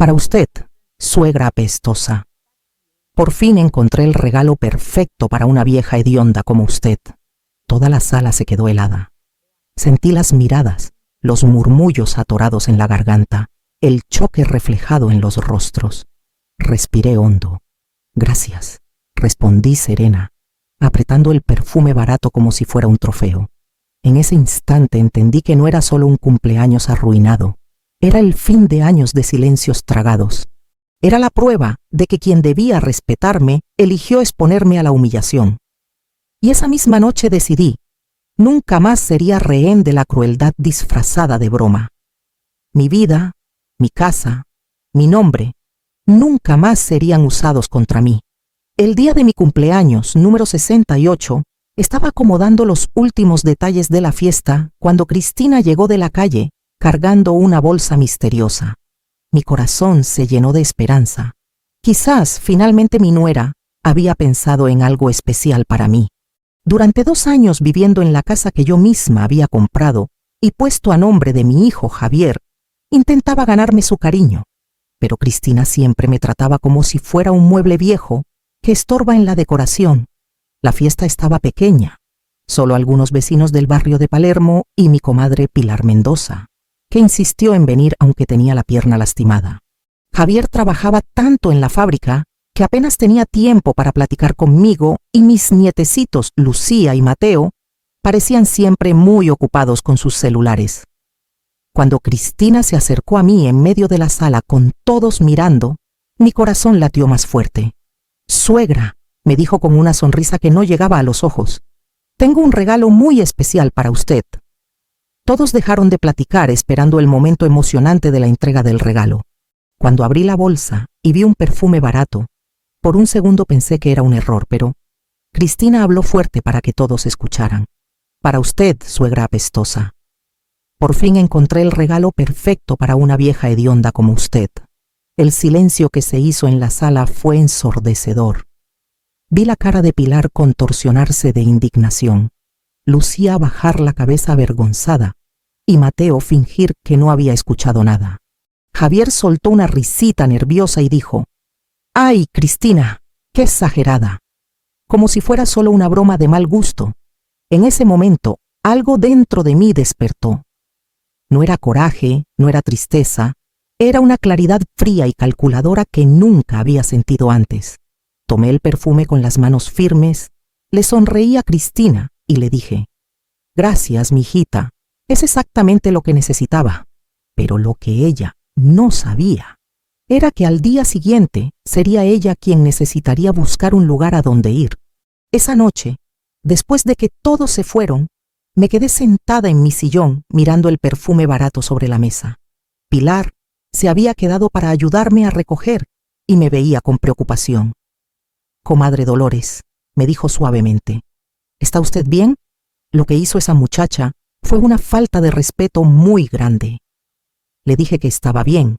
Para usted, suegra apestosa. Por fin encontré el regalo perfecto para una vieja hedionda como usted. Toda la sala se quedó helada. Sentí las miradas, los murmullos atorados en la garganta, el choque reflejado en los rostros. Respiré hondo. Gracias, respondí serena, apretando el perfume barato como si fuera un trofeo. En ese instante entendí que no era solo un cumpleaños arruinado, era el fin de años de silencios tragados. Era la prueba de que quien debía respetarme eligió exponerme a la humillación. Y esa misma noche decidí, nunca más sería rehén de la crueldad disfrazada de broma. Mi vida, mi casa, mi nombre, nunca más serían usados contra mí. El día de mi cumpleaños, número 68, estaba acomodando los últimos detalles de la fiesta cuando Cristina llegó de la calle cargando una bolsa misteriosa. Mi corazón se llenó de esperanza. Quizás finalmente mi nuera había pensado en algo especial para mí. Durante 2 años viviendo en la casa que yo misma había comprado y puesto a nombre de mi hijo Javier, intentaba ganarme su cariño, pero Cristina siempre me trataba como si fuera un mueble viejo que estorba en la decoración. La fiesta estaba pequeña, solo algunos vecinos del barrio de Palermo y mi comadre Pilar Mendoza, que insistió en venir aunque tenía la pierna lastimada. Javier trabajaba tanto en la fábrica que apenas tenía tiempo para platicar conmigo y mis nietecitos Lucía y Mateo parecían siempre muy ocupados con sus celulares. Cuando Cristina se acercó a mí en medio de la sala con todos mirando, mi corazón latió más fuerte. «Suegra», me dijo con una sonrisa que no llegaba a los ojos, «tengo un regalo muy especial para usted». Todos dejaron de platicar esperando el momento emocionante de la entrega del regalo. Cuando abrí la bolsa y vi un perfume barato, por un segundo pensé que era un error, pero Cristina habló fuerte para que todos escucharan. «Para usted, suegra apestosa. Por fin encontré el regalo perfecto para una vieja hedionda como usted». El silencio que se hizo en la sala fue ensordecedor. Vi la cara de Pilar contorsionarse de indignación, Lucía bajar la cabeza avergonzada y Mateo fingir que no había escuchado nada. Javier soltó una risita nerviosa y dijo, «¡Ay, Cristina! ¡Qué exagerada!», como si fuera solo una broma de mal gusto. En ese momento, algo dentro de mí despertó. No era coraje, no era tristeza, era una claridad fría y calculadora que nunca había sentido antes. Tomé el perfume con las manos firmes, le sonreí a Cristina y le dije, «Gracias, mijita, es exactamente lo que necesitaba». Pero lo que ella no sabía era que al día siguiente sería ella quien necesitaría buscar un lugar a donde ir. Esa noche, después de que todos se fueron, me quedé sentada en mi sillón mirando el perfume barato sobre la mesa. Pilar se había quedado para ayudarme a recoger y me veía con preocupación. «Comadre Dolores», me dijo suavemente, «¿está usted bien? Lo que hizo esa muchacha fue una falta de respeto muy grande». Le dije que estaba bien,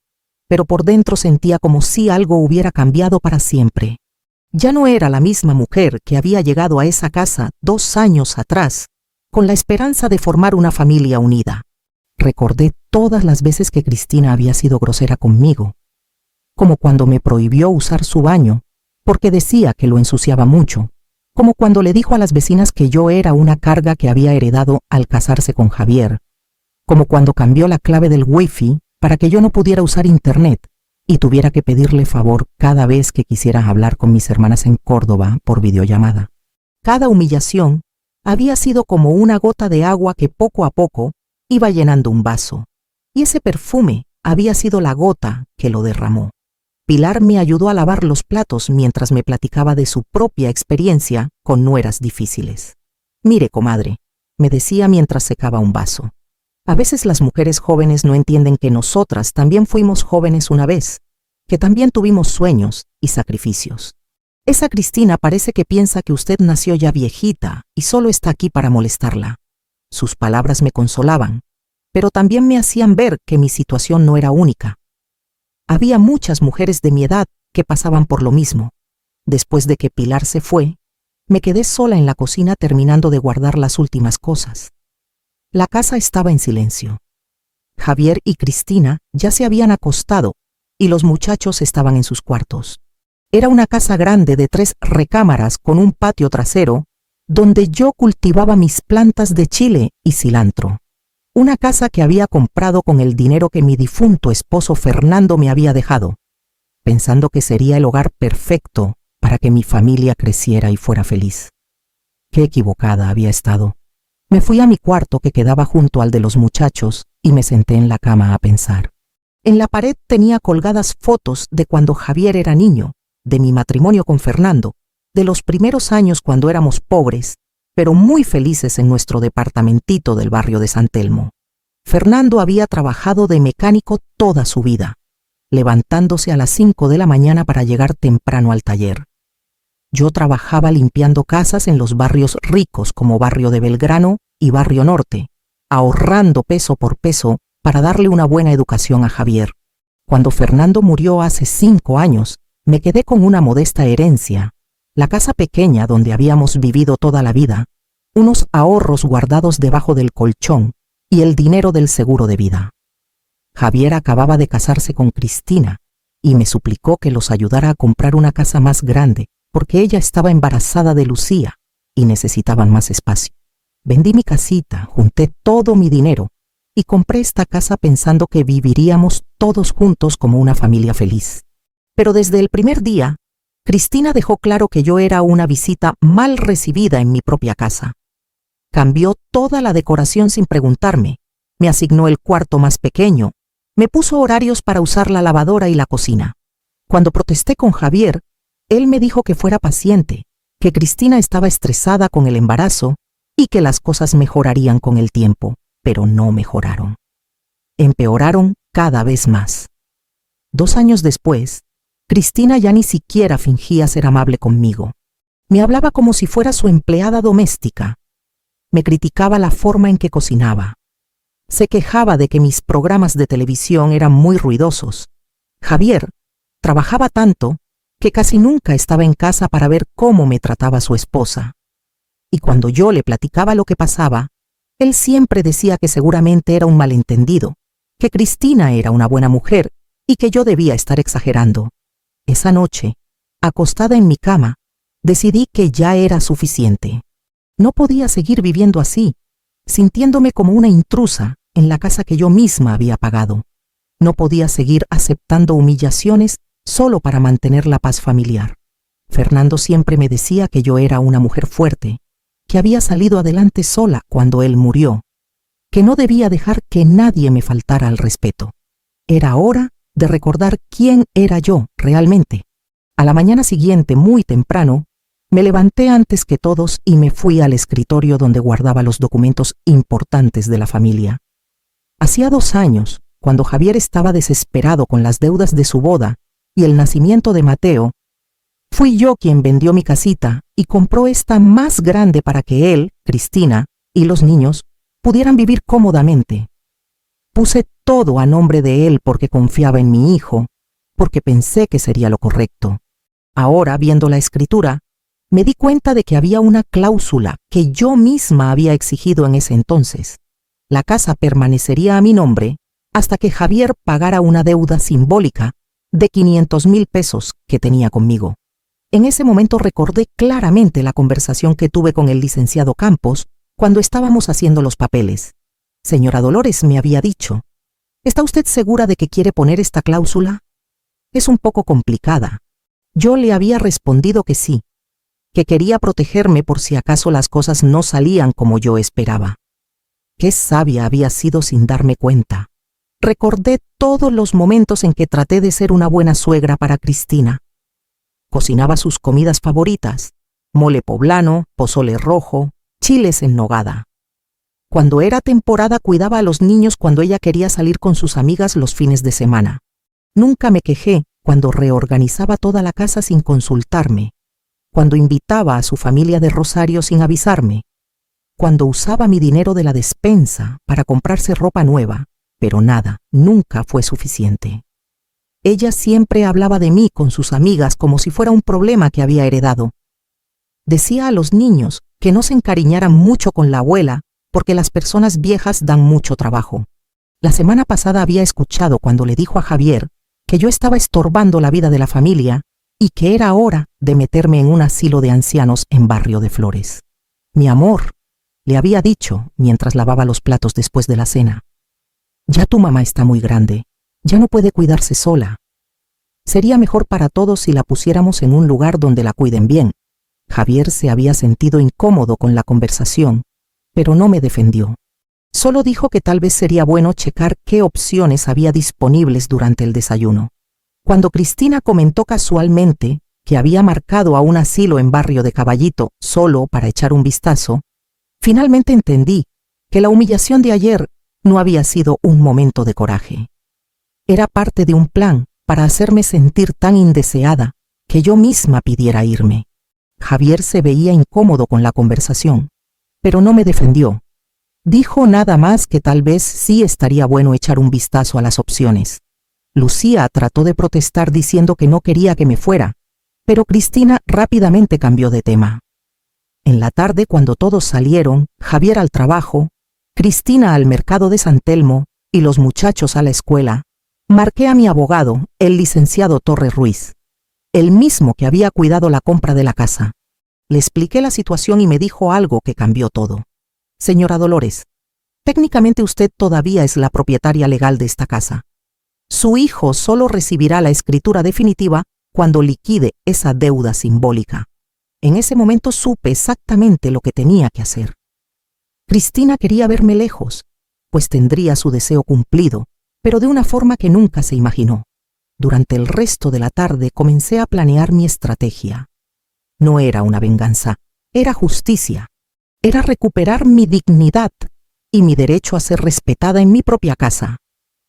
pero por dentro sentía como si algo hubiera cambiado para siempre. Ya no era la misma mujer que había llegado a esa casa 2 años atrás, con la esperanza de formar una familia unida. Recordé todas las veces que Cristina había sido grosera conmigo, como cuando me prohibió usar su baño porque decía que lo ensuciaba mucho, como cuando le dijo a las vecinas que yo era una carga que había heredado al casarse con Javier, como cuando cambió la clave del wifi para que yo no pudiera usar internet y tuviera que pedirle favor cada vez que quisiera hablar con mis hermanas en Córdoba por videollamada. Cada humillación había sido como una gota de agua que poco a poco iba llenando un vaso, y ese perfume había sido la gota que lo derramó. Pilar me ayudó a lavar los platos mientras me platicaba de su propia experiencia con nueras difíciles. «Mire, comadre», me decía mientras secaba un vaso, «a veces las mujeres jóvenes no entienden que nosotras también fuimos jóvenes una vez, que también tuvimos sueños y sacrificios. Esa Cristina parece que piensa que usted nació ya viejita y solo está aquí para molestarla». Sus palabras me consolaban, pero también me hacían ver que mi situación no era única. Había muchas mujeres de mi edad que pasaban por lo mismo. Después de que Pilar se fue, me quedé sola en la cocina terminando de guardar las últimas cosas. La casa estaba en silencio. Javier y Cristina ya se habían acostado y los muchachos estaban en sus cuartos. Era una casa grande de 3 recámaras con un patio trasero donde yo cultivaba mis plantas de chile y cilantro. Una casa que había comprado con el dinero que mi difunto esposo Fernando me había dejado, pensando que sería el hogar perfecto para que mi familia creciera y fuera feliz. Qué equivocada había estado. Me fui a mi cuarto que quedaba junto al de los muchachos y me senté en la cama a pensar. En la pared tenía colgadas fotos de cuando Javier era niño, de mi matrimonio con Fernando, de los primeros años cuando éramos pobres, pero muy felices en nuestro departamentito del barrio de San Telmo. Fernando había trabajado de mecánico toda su vida, levantándose a las 5 de la mañana para llegar temprano al taller. Yo trabajaba limpiando casas en los barrios ricos como Barrio de Belgrano y Barrio Norte, ahorrando peso por peso para darle una buena educación a Javier. Cuando Fernando murió hace 5 años, me quedé con una modesta herencia, la casa pequeña donde habíamos vivido toda la vida, unos ahorros guardados debajo del colchón y el dinero del seguro de vida. Javier acababa de casarse con Cristina y me suplicó que los ayudara a comprar una casa más grande porque ella estaba embarazada de Lucía y necesitaban más espacio. Vendí mi casita, junté todo mi dinero y compré esta casa pensando que viviríamos todos juntos como una familia feliz. Pero desde el primer día, Cristina dejó claro que yo era una visita mal recibida en mi propia casa. Cambió toda la decoración sin preguntarme, me asignó el cuarto más pequeño, me puso horarios para usar la lavadora y la cocina. Cuando protesté con Javier, él me dijo que fuera paciente, que Cristina estaba estresada con el embarazo y que las cosas mejorarían con el tiempo, pero no mejoraron. Empeoraron cada vez más. 2 años después, Cristina ya ni siquiera fingía ser amable conmigo. Me hablaba como si fuera su empleada doméstica. Me criticaba la forma en que cocinaba. Se quejaba de que mis programas de televisión eran muy ruidosos. Javier trabajaba tanto que casi nunca estaba en casa para ver cómo me trataba su esposa. Y cuando yo le platicaba lo que pasaba, él siempre decía que seguramente era un malentendido, que Cristina era una buena mujer y que yo debía estar exagerando. Esa noche, acostada en mi cama, decidí que ya era suficiente. No podía seguir viviendo así, sintiéndome como una intrusa en la casa que yo misma había pagado. No podía seguir aceptando humillaciones solo para mantener la paz familiar. Fernando siempre me decía que yo era una mujer fuerte, que había salido adelante sola cuando él murió, que no debía dejar que nadie me faltara al respeto. Era hora de recordar quién era yo realmente. A la mañana siguiente, muy temprano, me levanté antes que todos y me fui al escritorio donde guardaba los documentos importantes de la familia. Hacía 2 años, cuando Javier estaba desesperado con las deudas de su boda y el nacimiento de Mateo, fui yo quien vendió mi casita y compró esta más grande para que él, Cristina y los niños pudieran vivir cómodamente. Puse todo a nombre de él porque confiaba en mi hijo, porque pensé que sería lo correcto. Ahora, viendo la escritura, me di cuenta de que había una cláusula que yo misma había exigido en ese entonces. La casa permanecería a mi nombre hasta que Javier pagara una deuda simbólica de 500,000 pesos que tenía conmigo. En ese momento recordé claramente la conversación que tuve con el licenciado Campos cuando estábamos haciendo los papeles. Señora Dolores, me había dicho, ¿está usted segura de que quiere poner esta cláusula? Es un poco complicada. Yo le había respondido que sí, que quería protegerme por si acaso las cosas no salían como yo esperaba. Qué sabia había sido sin darme cuenta. Recordé todos los momentos en que traté de ser una buena suegra para Cristina. Cocinaba sus comidas favoritas, mole poblano, pozole rojo, chiles en nogada. Cuando era temporada cuidaba a los niños cuando ella quería salir con sus amigas los fines de semana. Nunca me quejé cuando reorganizaba toda la casa sin consultarme, cuando invitaba a su familia de Rosario sin avisarme, cuando usaba mi dinero de la despensa para comprarse ropa nueva, pero nada, nunca fue suficiente. Ella siempre hablaba de mí con sus amigas como si fuera un problema que había heredado. Decía a los niños que no se encariñaran mucho con la abuela porque las personas viejas dan mucho trabajo. La semana pasada había escuchado cuando le dijo a Javier que yo estaba estorbando la vida de la familia y que era hora de meterme en un asilo de ancianos en Barrio de Flores. Mi amor, le había dicho mientras lavaba los platos después de la cena. Ya tu mamá está muy grande, ya no puede cuidarse sola. Sería mejor para todos si la pusiéramos en un lugar donde la cuiden bien. Javier se había sentido incómodo con la conversación, pero no me defendió. Solo dijo que tal vez sería bueno checar qué opciones había disponibles durante el desayuno. Cuando Cristina comentó casualmente que había marcado a un asilo en Barrio de Caballito solo para echar un vistazo, finalmente entendí que la humillación de ayer no había sido un momento de coraje. Era parte de un plan para hacerme sentir tan indeseada que yo misma pidiera irme. Javier se veía incómodo con la conversación, pero no me defendió. Dijo nada más que tal vez sí estaría bueno echar un vistazo a las opciones. Lucía trató de protestar diciendo que no quería que me fuera, pero Cristina rápidamente cambió de tema. En la tarde, cuando todos salieron, Javier al trabajo, Cristina al mercado de San Telmo y los muchachos a la escuela, marqué a mi abogado, el licenciado Torres Ruiz, el mismo que había cuidado la compra de la casa. Le expliqué la situación y me dijo algo que cambió todo. Señora Dolores, técnicamente usted todavía es la propietaria legal de esta casa. Su hijo solo recibirá la escritura definitiva cuando liquide esa deuda simbólica. En ese momento supe exactamente lo que tenía que hacer. Cristina quería verme lejos, pues tendría su deseo cumplido, pero de una forma que nunca se imaginó. Durante el resto de la tarde comencé a planear mi estrategia. No era una venganza, era justicia. Era recuperar mi dignidad y mi derecho a ser respetada en mi propia casa.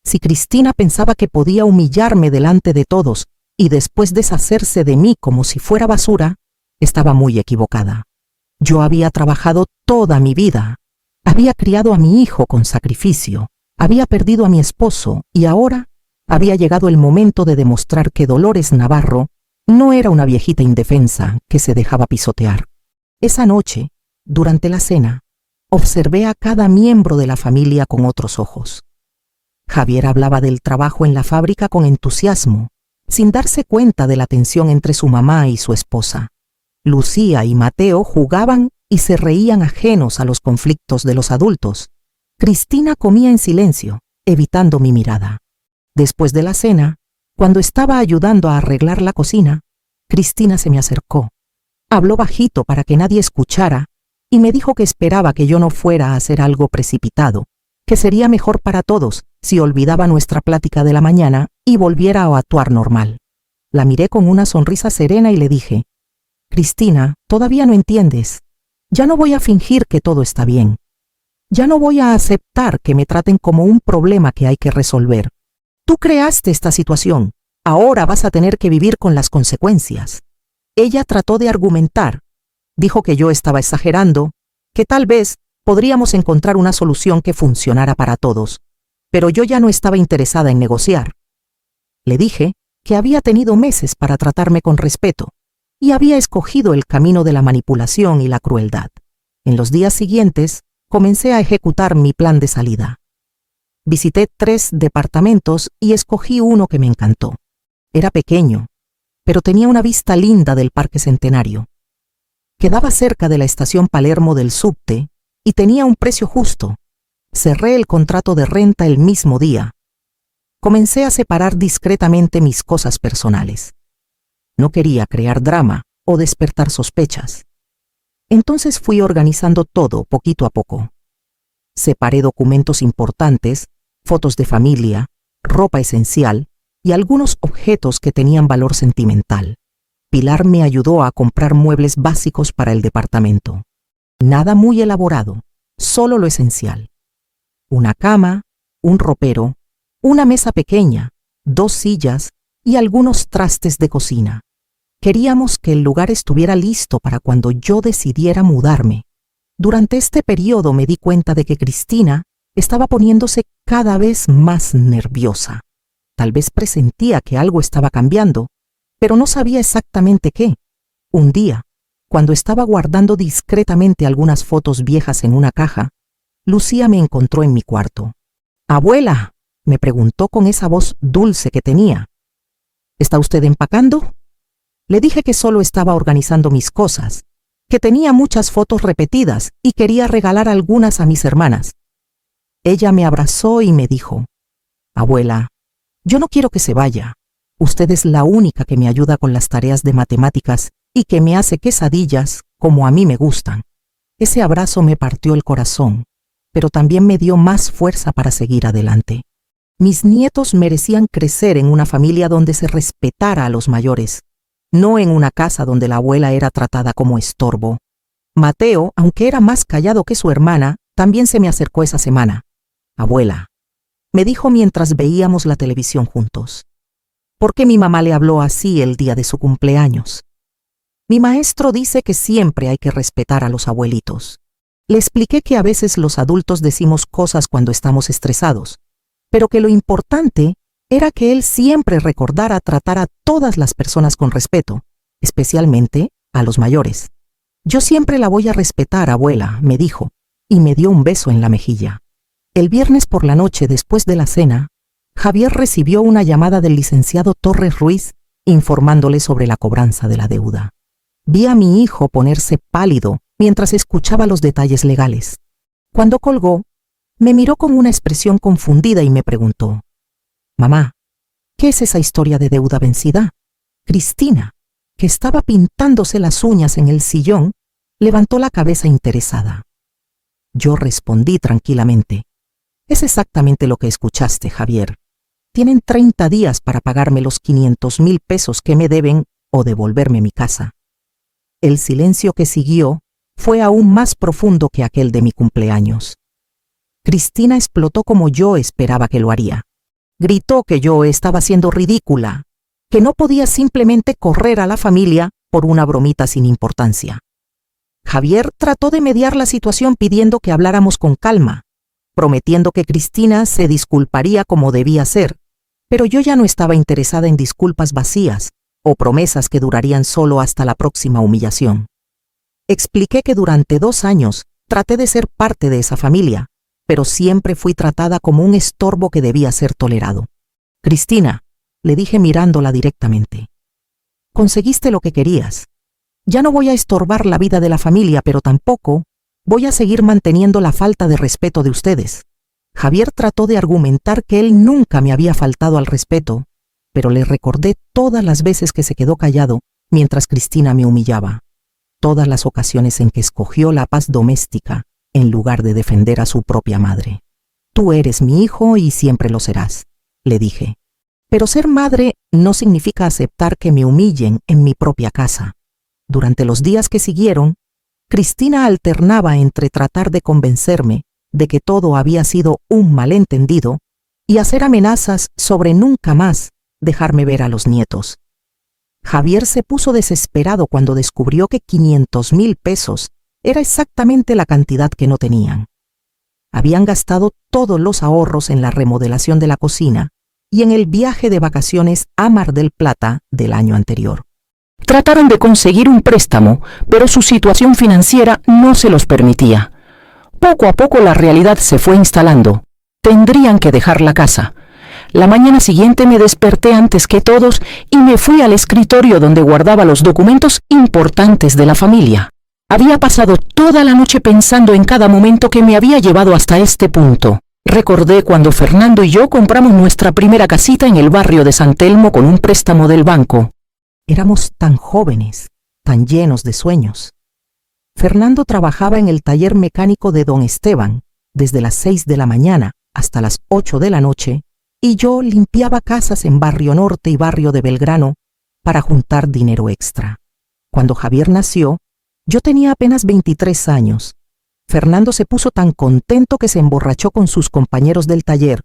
Si Cristina pensaba que podía humillarme delante de todos y después deshacerse de mí como si fuera basura, estaba muy equivocada. Yo había trabajado toda mi vida, había criado a mi hijo con sacrificio, había perdido a mi esposo y ahora había llegado el momento de demostrar que Dolores Navarro no era una viejita indefensa que se dejaba pisotear. Esa noche, durante la cena, observé a cada miembro de la familia con otros ojos. Javier hablaba del trabajo en la fábrica con entusiasmo, sin darse cuenta de la tensión entre su mamá y su esposa. Lucía y Mateo jugaban y se reían ajenos a los conflictos de los adultos. Cristina comía en silencio, evitando mi mirada. Después de la cena, cuando estaba ayudando a arreglar la cocina, Cristina se me acercó. Habló bajito para que nadie escuchara y me dijo que esperaba que yo no fuera a hacer algo precipitado, que sería mejor para todos si olvidaba nuestra plática de la mañana y volviera a actuar normal. La miré con una sonrisa serena y le dije: Cristina, todavía no entiendes. Ya no voy a fingir que todo está bien. Ya no voy a aceptar que me traten como un problema que hay que resolver. Tú creaste esta situación. Ahora vas a tener que vivir con las consecuencias. Ella trató de argumentar. Dijo que yo estaba exagerando, que tal vez podríamos encontrar una solución que funcionara para todos, pero yo ya no estaba interesada en negociar. Le dije que había tenido meses para tratarme con respeto y había escogido el camino de la manipulación y la crueldad. En los días siguientes, comencé a ejecutar mi plan de salida. Visité 3 departamentos y escogí uno que me encantó. Era pequeño, pero tenía una vista linda del Parque Centenario. Quedaba cerca de la estación Palermo del subte y tenía un precio justo. Cerré el contrato de renta el mismo día. Comencé a separar discretamente mis cosas personales. No quería crear drama o despertar sospechas. Entonces fui organizando todo poquito a poco. Separé documentos importantes, fotos de familia, ropa esencial y algunos objetos que tenían valor sentimental. Pilar me ayudó a comprar muebles básicos para el departamento. Nada muy elaborado, solo lo esencial. Una cama, un ropero, una mesa pequeña, 2 sillas y algunos trastes de cocina. Queríamos que el lugar estuviera listo para cuando yo decidiera mudarme. Durante este periodo me di cuenta de que Cristina estaba poniéndose cada vez más nerviosa. Tal vez presentía que algo estaba cambiando, pero no sabía exactamente qué. Un día, cuando estaba guardando discretamente algunas fotos viejas en una caja, Lucía me encontró en mi cuarto. «Abuela», me preguntó con esa voz dulce que tenía, ¿Está usted empacando? Le dije que solo estaba organizando mis cosas, que tenía muchas fotos repetidas y quería regalar algunas a mis hermanas. Ella me abrazó y me dijo: Abuela, yo no quiero que se vaya. Usted es la única que me ayuda con las tareas de matemáticas y que me hace quesadillas como a mí me gustan. Ese abrazo me partió el corazón, pero también me dio más fuerza para seguir adelante. Mis nietos merecían crecer en una familia donde se respetara a los mayores, no en una casa donde la abuela era tratada como estorbo. Mateo, aunque era más callado que su hermana, también se me acercó esa semana. Abuela, me dijo mientras veíamos la televisión juntos, ¿por qué mi mamá le habló así el día de su cumpleaños? Mi maestro dice que siempre hay que respetar a los abuelitos. Le expliqué que a veces los adultos decimos cosas cuando estamos estresados, pero que lo importante era que él siempre recordara tratar a todas las personas con respeto, especialmente a los mayores. Yo siempre la voy a respetar, abuela, me dijo, y me dio un beso en la mejilla. El viernes por la noche, después de la cena, Javier recibió una llamada del licenciado Torres Ruiz informándole sobre la cobranza de la deuda. Vi a mi hijo ponerse pálido mientras escuchaba los detalles legales. Cuando colgó, me miró con una expresión confundida y me preguntó: Mamá, ¿qué es esa historia de deuda vencida? Cristina, que estaba pintándose las uñas en el sillón, levantó la cabeza interesada. Yo respondí tranquilamente: es exactamente lo que escuchaste, Javier. Tienen 30 días para pagarme los 500,000 pesos que me deben o devolverme mi casa. El silencio que siguió fue aún más profundo que aquel de mi cumpleaños. Cristina explotó como yo esperaba que lo haría. Gritó que yo estaba siendo ridícula, que no podía simplemente correr a la familia por una bromita sin importancia. Javier trató de mediar la situación pidiendo que habláramos con calma, prometiendo que Cristina se disculparía como debía ser, pero yo ya no estaba interesada en disculpas vacías o promesas que durarían solo hasta la próxima humillación. Expliqué que durante 2 años traté de ser parte de esa familia, pero siempre fui tratada como un estorbo que debía ser tolerado. Cristina, le dije mirándola directamente, conseguiste lo que querías. Ya no voy a estorbar la vida de la familia, pero tampoco voy a seguir manteniendo la falta de respeto de ustedes. Javier trató de argumentar que él nunca me había faltado al respeto, pero le recordé todas las veces que se quedó callado mientras Cristina me humillaba, todas las ocasiones en que escogió la paz doméstica en lugar de defender a su propia madre. Tú eres mi hijo y siempre lo serás, le dije. Pero ser madre no significa aceptar que me humillen en mi propia casa. Durante los días que siguieron, Cristina alternaba entre tratar de convencerme de que todo había sido un malentendido y hacer amenazas sobre nunca más dejarme ver a los nietos. Javier se puso desesperado cuando descubrió que 500,000 pesos era exactamente la cantidad que no tenían. Habían gastado todos los ahorros en la remodelación de la cocina y en el viaje de vacaciones a Mar del Plata del año anterior. Trataron de conseguir un préstamo, pero su situación financiera no se los permitía. Poco a poco la realidad se fue instalando. Tendrían que dejar la casa. La mañana siguiente me desperté antes que todos y me fui al escritorio donde guardaba los documentos importantes de la familia. Había pasado toda la noche pensando en cada momento que me había llevado hasta este punto. Recordé cuando Fernando y yo compramos nuestra primera casita en el barrio de San Telmo con un préstamo del banco. Éramos tan jóvenes, tan llenos de sueños. Fernando trabajaba en el taller mecánico de don Esteban desde las 6 de la mañana hasta las 8 de la noche y yo limpiaba casas en Barrio Norte y Barrio de Belgrano para juntar dinero extra. Cuando Javier nació, yo tenía apenas 23 años. Fernando se puso tan contento que se emborrachó con sus compañeros del taller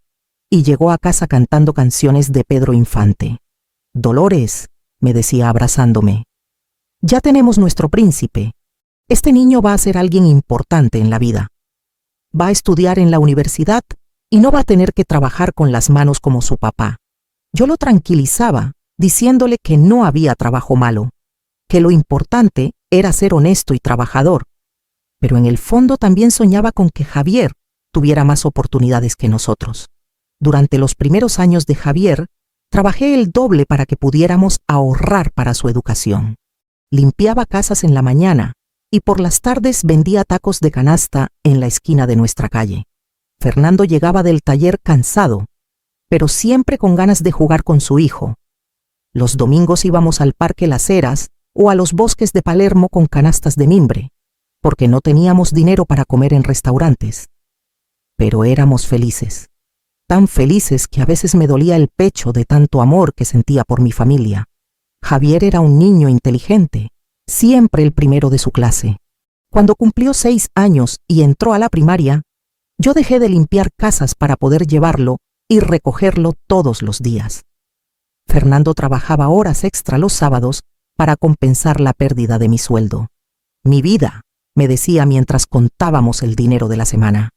y llegó a casa cantando canciones de Pedro Infante. Dolores, me decía abrazándome, ya tenemos nuestro príncipe. Este niño va a ser alguien importante en la vida. Va a estudiar en la universidad y no va a tener que trabajar con las manos como su papá. Yo lo tranquilizaba, diciéndole que no había trabajo malo, que lo importante era ser honesto y trabajador. Pero en el fondo también soñaba con que Javier tuviera más oportunidades que nosotros. Durante los primeros años de Javier, Trabajé el doble para que pudiéramos ahorrar para su educación. Limpiaba casas en la mañana y por las tardes vendía tacos de canasta en la esquina de nuestra calle. Fernando llegaba del taller cansado, pero siempre con ganas de jugar con su hijo. Los domingos íbamos al Parque Las Heras o a los bosques de Palermo con canastas de mimbre, porque no teníamos dinero para comer en restaurantes. Pero éramos felices, tan felices que a veces me dolía el pecho de tanto amor que sentía por mi familia. Javier era un niño inteligente, siempre el primero de su clase. Cuando cumplió 6 años y entró a la primaria, yo dejé de limpiar casas para poder llevarlo y recogerlo todos los días. Fernando trabajaba horas extra los sábados para compensar la pérdida de mi sueldo. Mi vida, me decía mientras contábamos el dinero de la semana.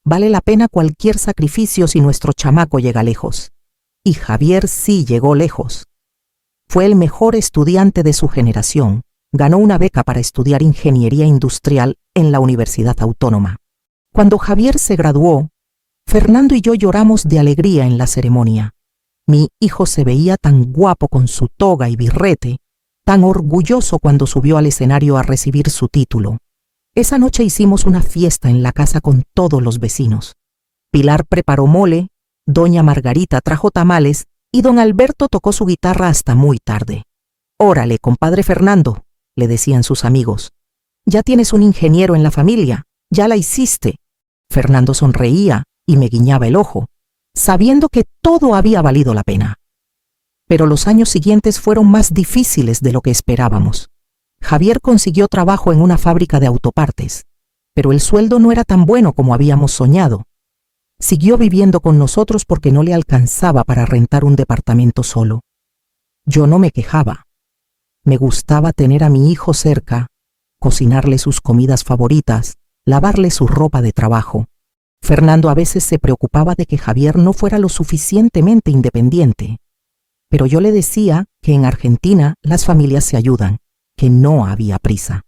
Vale la pena cualquier sacrificio si nuestro chamaco llega lejos. Y Javier sí llegó lejos. Fue el mejor estudiante de su generación. Ganó una beca para estudiar ingeniería industrial en la Universidad Autónoma. Cuando Javier se graduó, Fernando y yo lloramos de alegría en la ceremonia. Mi hijo se veía tan guapo con su toga y birrete, tan orgulloso cuando subió al escenario a recibir su título. Esa noche hicimos una fiesta en la casa con todos los vecinos. Pilar preparó mole, doña Margarita trajo tamales y don Alberto tocó su guitarra hasta muy tarde. «Órale, compadre Fernando», le decían sus amigos. «Ya tienes un ingeniero en la familia, ya la hiciste». Fernando sonreía y me guiñaba el ojo, sabiendo que todo había valido la pena. Pero los años siguientes fueron más difíciles de lo que esperábamos. Javier consiguió trabajo en una fábrica de autopartes, pero el sueldo no era tan bueno como habíamos soñado. Siguió viviendo con nosotros porque no le alcanzaba para rentar un departamento solo. Yo no me quejaba. Me gustaba tener a mi hijo cerca, cocinarle sus comidas favoritas, lavarle su ropa de trabajo. Fernando a veces se preocupaba de que Javier no fuera lo suficientemente independiente, pero yo le decía que en Argentina las familias se ayudan, que no había prisa.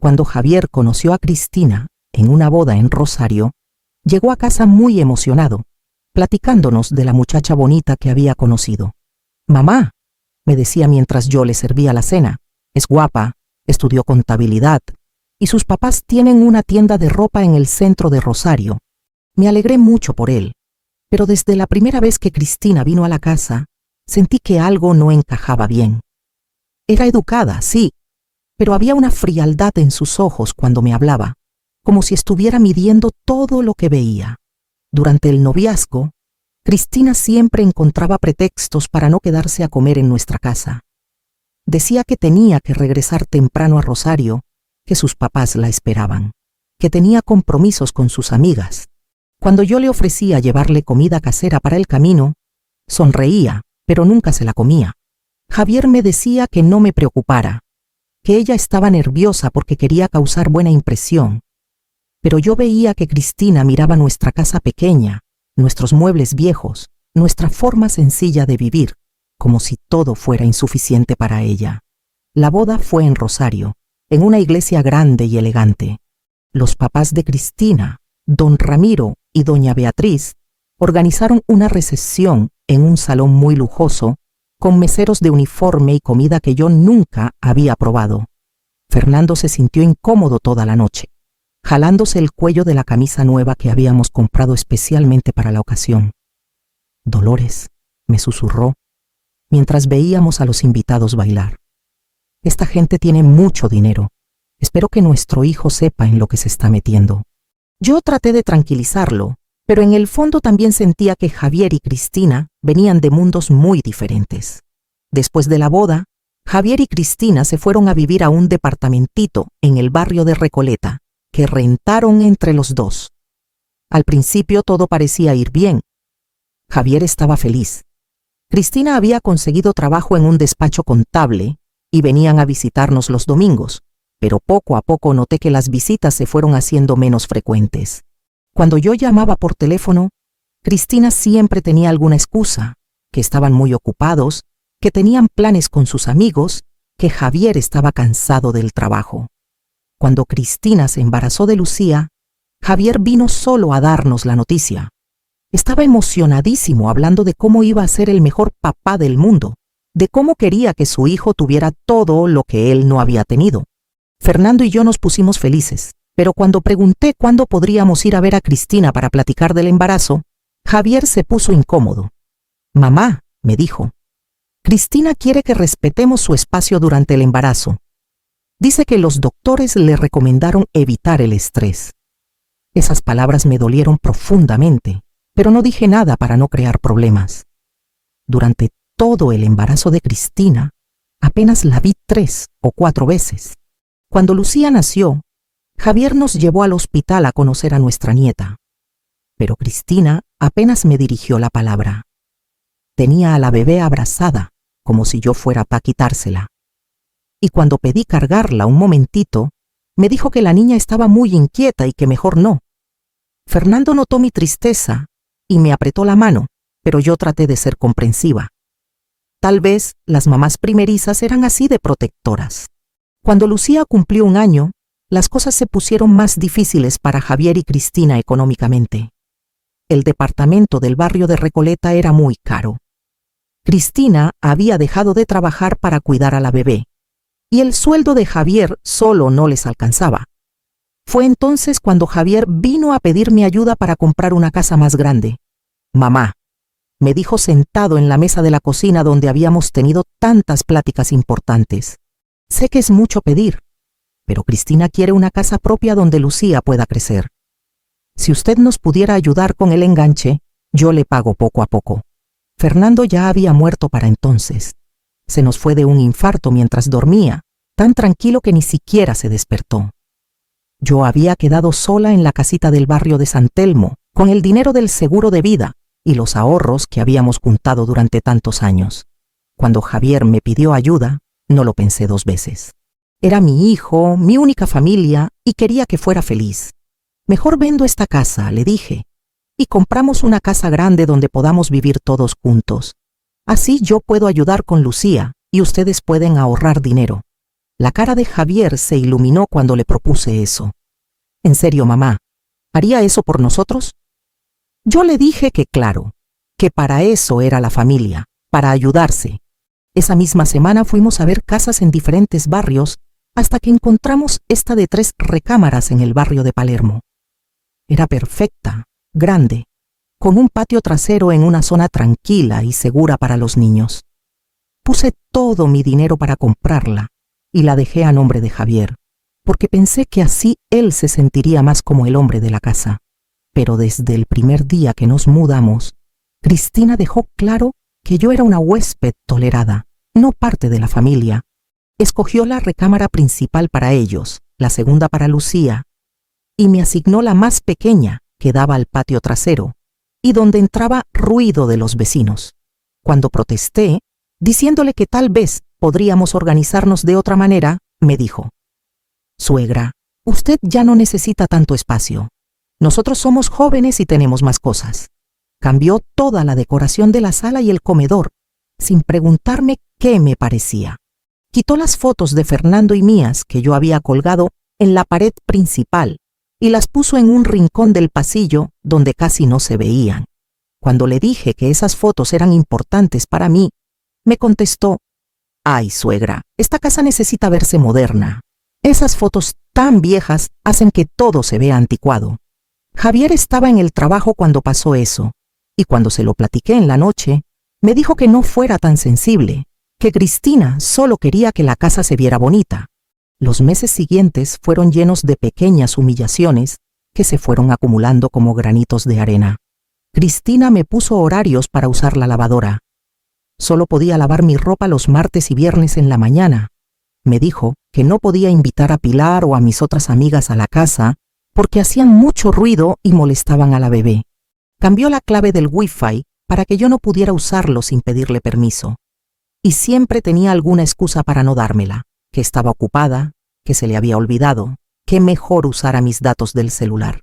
Cuando Javier conoció a Cristina en una boda en Rosario, llegó a casa muy emocionado, platicándonos de la muchacha bonita que había conocido. «Mamá», me decía mientras yo le servía la cena, «es guapa, estudió contabilidad, y sus papás tienen una tienda de ropa en el centro de Rosario». Me alegré mucho por él, pero desde la primera vez que Cristina vino a la casa, sentí que algo no encajaba bien. Era educada, sí, pero había una frialdad en sus ojos cuando me hablaba, como si estuviera midiendo todo lo que veía. Durante el noviazgo, Cristina siempre encontraba pretextos para no quedarse a comer en nuestra casa. Decía que tenía que regresar temprano a Rosario, que sus papás la esperaban, que tenía compromisos con sus amigas. Cuando yo le ofrecía llevarle comida casera para el camino, sonreía, pero nunca se la comía. Javier me decía que no me preocupara, que ella estaba nerviosa porque quería causar buena impresión. Pero yo veía que Cristina miraba nuestra casa pequeña, nuestros muebles viejos, nuestra forma sencilla de vivir, como si todo fuera insuficiente para ella. La boda fue en Rosario, en una iglesia grande y elegante. Los papás de Cristina, don Ramiro y doña Beatriz, organizaron una recepción en un salón muy lujoso, con meseros de uniforme y comida que yo nunca había probado. Fernando se sintió incómodo toda la noche, jalándose el cuello de la camisa nueva que habíamos comprado especialmente para la ocasión. «Dolores», me susurró, mientras veíamos a los invitados bailar. «Esta gente tiene mucho dinero. Espero que nuestro hijo sepa en lo que se está metiendo». Yo traté de tranquilizarlo, pero en el fondo también sentía que Javier y Cristina venían de mundos muy diferentes. Después de la boda, Javier y Cristina se fueron a vivir a un departamentito en el barrio de Recoleta, que rentaron entre los dos. Al principio todo parecía ir bien. Javier estaba feliz. Cristina había conseguido trabajo en un despacho contable y venían a visitarnos los domingos, pero poco a poco noté que las visitas se fueron haciendo menos frecuentes. Cuando yo llamaba por teléfono, Cristina siempre tenía alguna excusa, que estaban muy ocupados, que tenían planes con sus amigos, que Javier estaba cansado del trabajo. Cuando Cristina se embarazó de Lucía, Javier vino solo a darnos la noticia. Estaba emocionadísimo hablando de cómo iba a ser el mejor papá del mundo, de cómo quería que su hijo tuviera todo lo que él no había tenido. Fernando y yo nos pusimos felices, pero cuando pregunté cuándo podríamos ir a ver a Cristina para platicar del embarazo, Javier se puso incómodo. «Mamá», me dijo, «Cristina quiere que respetemos su espacio durante el embarazo. Dice que los doctores le recomendaron evitar el estrés». Esas palabras me dolieron profundamente, pero no dije nada para no crear problemas. Durante todo el embarazo de Cristina, apenas la vi 3 o 4 veces. Cuando Lucía nació, Javier nos llevó al hospital a conocer a nuestra nieta. Pero Cristina apenas me dirigió la palabra. Tenía a la bebé abrazada, como si yo fuera para quitársela. Y cuando pedí cargarla un momentito, me dijo que la niña estaba muy inquieta y que mejor no. Fernando notó mi tristeza y me apretó la mano, pero yo traté de ser comprensiva. Tal vez las mamás primerizas eran así de protectoras. Cuando Lucía cumplió 1 año, las cosas se pusieron más difíciles para Javier y Cristina económicamente. El departamento del barrio de Recoleta era muy caro. Cristina había dejado de trabajar para cuidar a la bebé, y el sueldo de Javier solo no les alcanzaba. Fue entonces cuando Javier vino a pedirme ayuda para comprar una casa más grande. «Mamá», me dijo sentado en la mesa de la cocina donde habíamos tenido tantas pláticas importantes, «sé que es mucho pedir, pero Cristina quiere una casa propia donde Lucía pueda crecer. Si usted nos pudiera ayudar con el enganche, yo le pago poco a poco». Fernando ya había muerto para entonces. Se nos fue de un infarto mientras dormía, tan tranquilo que ni siquiera se despertó. Yo había quedado sola en la casita del barrio de San Telmo, con el dinero del seguro de vida y los ahorros que habíamos juntado durante tantos años. Cuando Javier me pidió ayuda, no lo pensé 2 veces. Era mi hijo, mi única familia, y quería que fuera feliz. «Mejor vendo esta casa», le dije, «y compramos una casa grande donde podamos vivir todos juntos. Así yo puedo ayudar con Lucía y ustedes pueden ahorrar dinero». La cara de Javier se iluminó cuando le propuse eso. «¿En serio, mamá? ¿Haría eso por nosotros?» Yo le dije que claro, que para eso era la familia, para ayudarse. Esa misma semana fuimos a ver casas en diferentes barrios hasta que encontramos esta de 3 recámaras en el barrio de Palermo. Era perfecta, grande, con un patio trasero en una zona tranquila y segura para los niños. Puse todo mi dinero para comprarla y la dejé a nombre de Javier, porque pensé que así él se sentiría más como el hombre de la casa. Pero desde el primer día que nos mudamos, Cristina dejó claro que yo era una huésped tolerada, no parte de la familia. Escogió la recámara principal para ellos, la segunda para Lucía, y me asignó la más pequeña, que daba al patio trasero, y donde entraba ruido de los vecinos. Cuando protesté, diciéndole que tal vez podríamos organizarnos de otra manera, me dijo: «Suegra, usted ya no necesita tanto espacio. Nosotros somos jóvenes y tenemos más cosas». Cambió toda la decoración de la sala y el comedor, sin preguntarme qué me parecía. Quitó las fotos de Fernando y mías que yo había colgado en la pared principal y las puso en un rincón del pasillo donde casi no se veían. Cuando le dije que esas fotos eran importantes para mí, me contestó: «Ay, suegra, esta casa necesita verse moderna. Esas fotos tan viejas hacen que todo se vea anticuado». Javier estaba en el trabajo cuando pasó eso, y cuando se lo platiqué en la noche, me dijo que no fuera tan sensible, que Cristina solo quería que la casa se viera bonita. Los meses siguientes fueron llenos de pequeñas humillaciones que se fueron acumulando como granitos de arena. Cristina me puso horarios para usar la lavadora. Solo podía lavar mi ropa los martes y viernes en la mañana. Me dijo que no podía invitar a Pilar o a mis otras amigas a la casa porque hacían mucho ruido y molestaban a la bebé. Cambió la clave del Wi-Fi para que yo no pudiera usarlo sin pedirle permiso. Y siempre tenía alguna excusa para no dármela, que estaba ocupada, que se le había olvidado, que mejor usara mis datos del celular.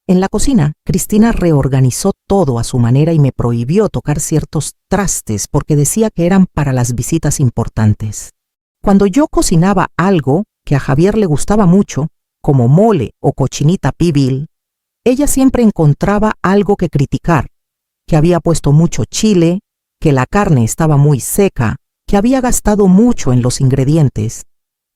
En la cocina, Cristina reorganizó todo a su manera y me prohibió tocar ciertos trastes porque decía que eran para las visitas importantes. Cuando yo cocinaba algo que a Javier le gustaba mucho, como mole o cochinita pibil, Ella siempre encontraba algo que criticar, que había puesto mucho chile, que la carne estaba muy seca, que había gastado mucho en los ingredientes.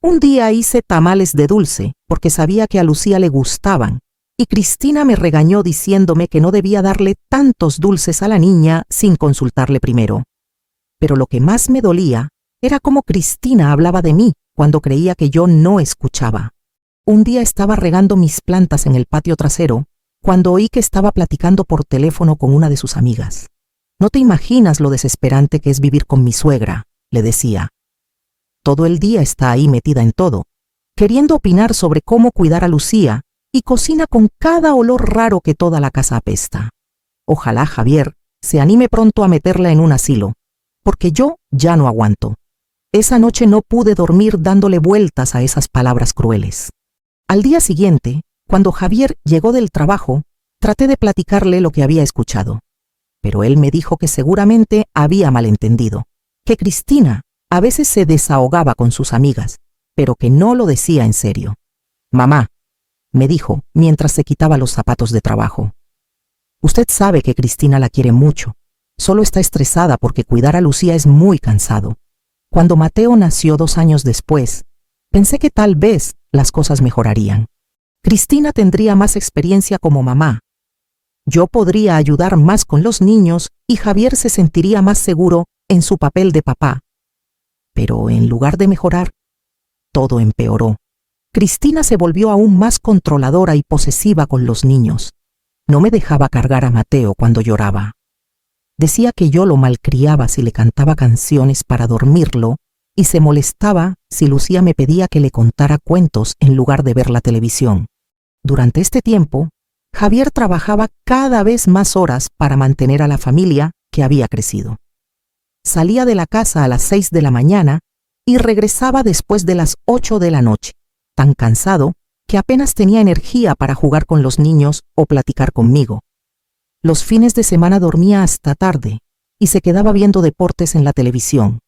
Un día hice tamales de dulce porque sabía que a Lucía le gustaban, y Cristina me regañó diciéndome que no debía darle tantos dulces a la niña sin consultarle primero. Pero lo que más me dolía era cómo Cristina hablaba de mí cuando creía que yo no escuchaba. Un día estaba regando mis plantas en el patio trasero cuando oí que estaba platicando por teléfono con una de sus amigas. No te imaginas lo desesperante que es vivir con mi suegra, le decía. Todo el día está ahí metida en todo, queriendo opinar sobre cómo cuidar a Lucía y cocina con cada olor raro que toda la casa apesta. Ojalá Javier se anime pronto a meterla en un asilo, porque yo ya no aguanto. Esa noche no pude dormir dándole vueltas a esas palabras crueles. Al día siguiente, cuando Javier llegó del trabajo, traté de platicarle lo que había escuchado. Pero él me dijo que seguramente había malentendido, que Cristina a veces se desahogaba con sus amigas, pero que no lo decía en serio. Mamá, me dijo mientras se quitaba los zapatos de trabajo. Usted sabe que Cristina la quiere mucho, solo está estresada porque cuidar a Lucía es muy cansado. Cuando Mateo nació 2 años después, pensé que tal vez las cosas mejorarían. Cristina tendría más experiencia como mamá. Yo podría ayudar más con los niños y Javier se sentiría más seguro en su papel de papá. Pero en lugar de mejorar, todo empeoró. Cristina se volvió aún más controladora y posesiva con los niños. No me dejaba cargar a Mateo cuando lloraba. Decía que yo lo malcriaba si le cantaba canciones para dormirlo y se molestaba si Lucía me pedía que le contara cuentos en lugar de ver la televisión. Durante este tiempo, Javier trabajaba cada vez más horas para mantener a la familia que había crecido. Salía de la casa a las 6 de la mañana y regresaba después de las 8 de la noche, tan cansado que apenas tenía energía para jugar con los niños o platicar conmigo. Los fines de semana dormía hasta tarde y se quedaba viendo deportes en la televisión.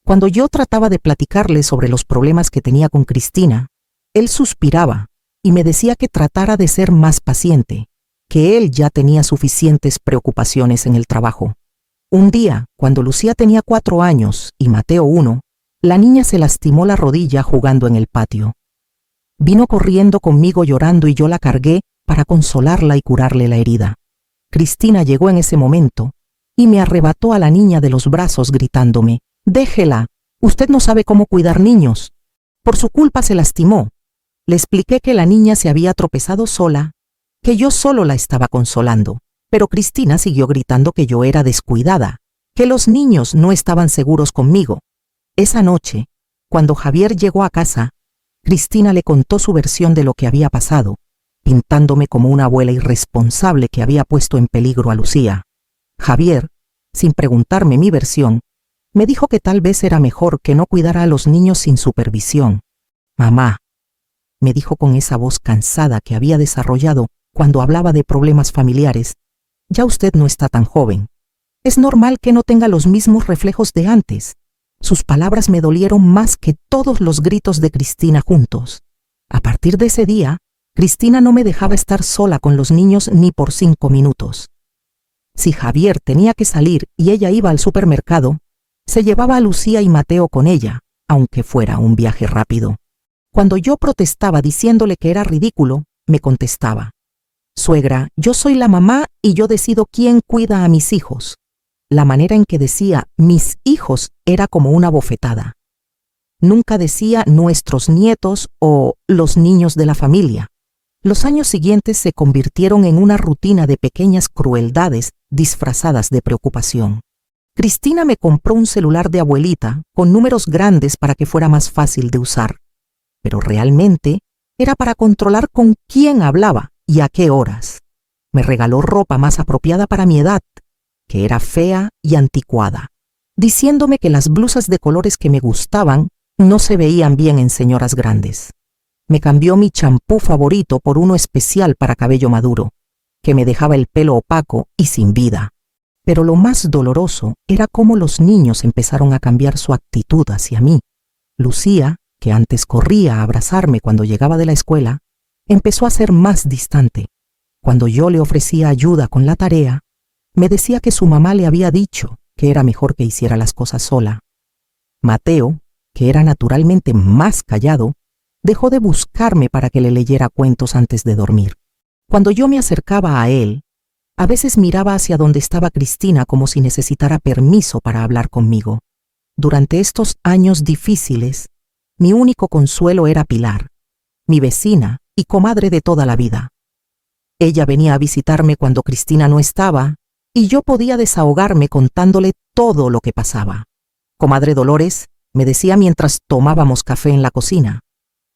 Cuando yo trataba de platicarle sobre los problemas que tenía con Cristina, él suspiraba y me decía que tratara de ser más paciente, que él ya tenía suficientes preocupaciones en el trabajo. Un día, cuando Lucía tenía 4 años y Mateo 1, la niña se lastimó la rodilla jugando en el patio. Vino corriendo conmigo llorando y yo la cargué para consolarla y curarle la herida. Cristina llegó en ese momento y me arrebató a la niña de los brazos gritándome: «Déjela, usted no sabe cómo cuidar niños. Por su culpa se lastimó». Le expliqué que la niña se había tropezado sola, que yo solo la estaba consolando, pero Cristina siguió gritando que yo era descuidada, que los niños no estaban seguros conmigo. Esa noche, cuando Javier llegó a casa, Cristina le contó su versión de lo que había pasado, pintándome como una abuela irresponsable que había puesto en peligro a Lucía. Javier, sin preguntarme mi versión, me dijo que tal vez era mejor que no cuidara a los niños sin supervisión. «Mamá», me dijo con esa voz cansada que había desarrollado cuando hablaba de problemas familiares, «ya usted no está tan joven. Es normal que no tenga los mismos reflejos de antes». Sus palabras me dolieron más que todos los gritos de Cristina juntos. A partir de ese día, Cristina no me dejaba estar sola con los niños ni por 5 minutos. Si Javier tenía que salir y ella iba al supermercado, se llevaba a Lucía y Mateo con ella, aunque fuera un viaje rápido. Cuando yo protestaba diciéndole que era ridículo, me contestaba: «Suegra, yo soy la mamá y yo decido quién cuida a mis hijos». La manera en que decía «mis hijos» era como una bofetada. Nunca decía «nuestros nietos» o «los niños de la familia». Los años siguientes se convirtieron en una rutina de pequeñas crueldades disfrazadas de preocupación. Cristina me compró un celular de abuelita con números grandes para que fuera más fácil de usar, pero realmente era para controlar con quién hablaba y a qué horas. Me regaló ropa más apropiada para mi edad, que era fea y anticuada, diciéndome que las blusas de colores que me gustaban no se veían bien en señoras grandes. Me cambió mi champú favorito por uno especial para cabello maduro, que me dejaba el pelo opaco y sin vida. Pero lo más doloroso era cómo los niños empezaron a cambiar su actitud hacia mí. Lucía, que antes corría a abrazarme cuando llegaba de la escuela, empezó a ser más distante. Cuando yo le ofrecía ayuda con la tarea, me decía que su mamá le había dicho que era mejor que hiciera las cosas sola. Mateo, que era naturalmente más callado, dejó de buscarme para que le leyera cuentos antes de dormir. Cuando yo me acercaba a él, a veces miraba hacia donde estaba Cristina como si necesitara permiso para hablar conmigo. Durante estos años difíciles, mi único consuelo era Pilar, mi vecina y comadre de toda la vida. Ella venía a visitarme cuando Cristina no estaba y yo podía desahogarme contándole todo lo que pasaba. Comadre Dolores, me decía mientras tomábamos café en la cocina,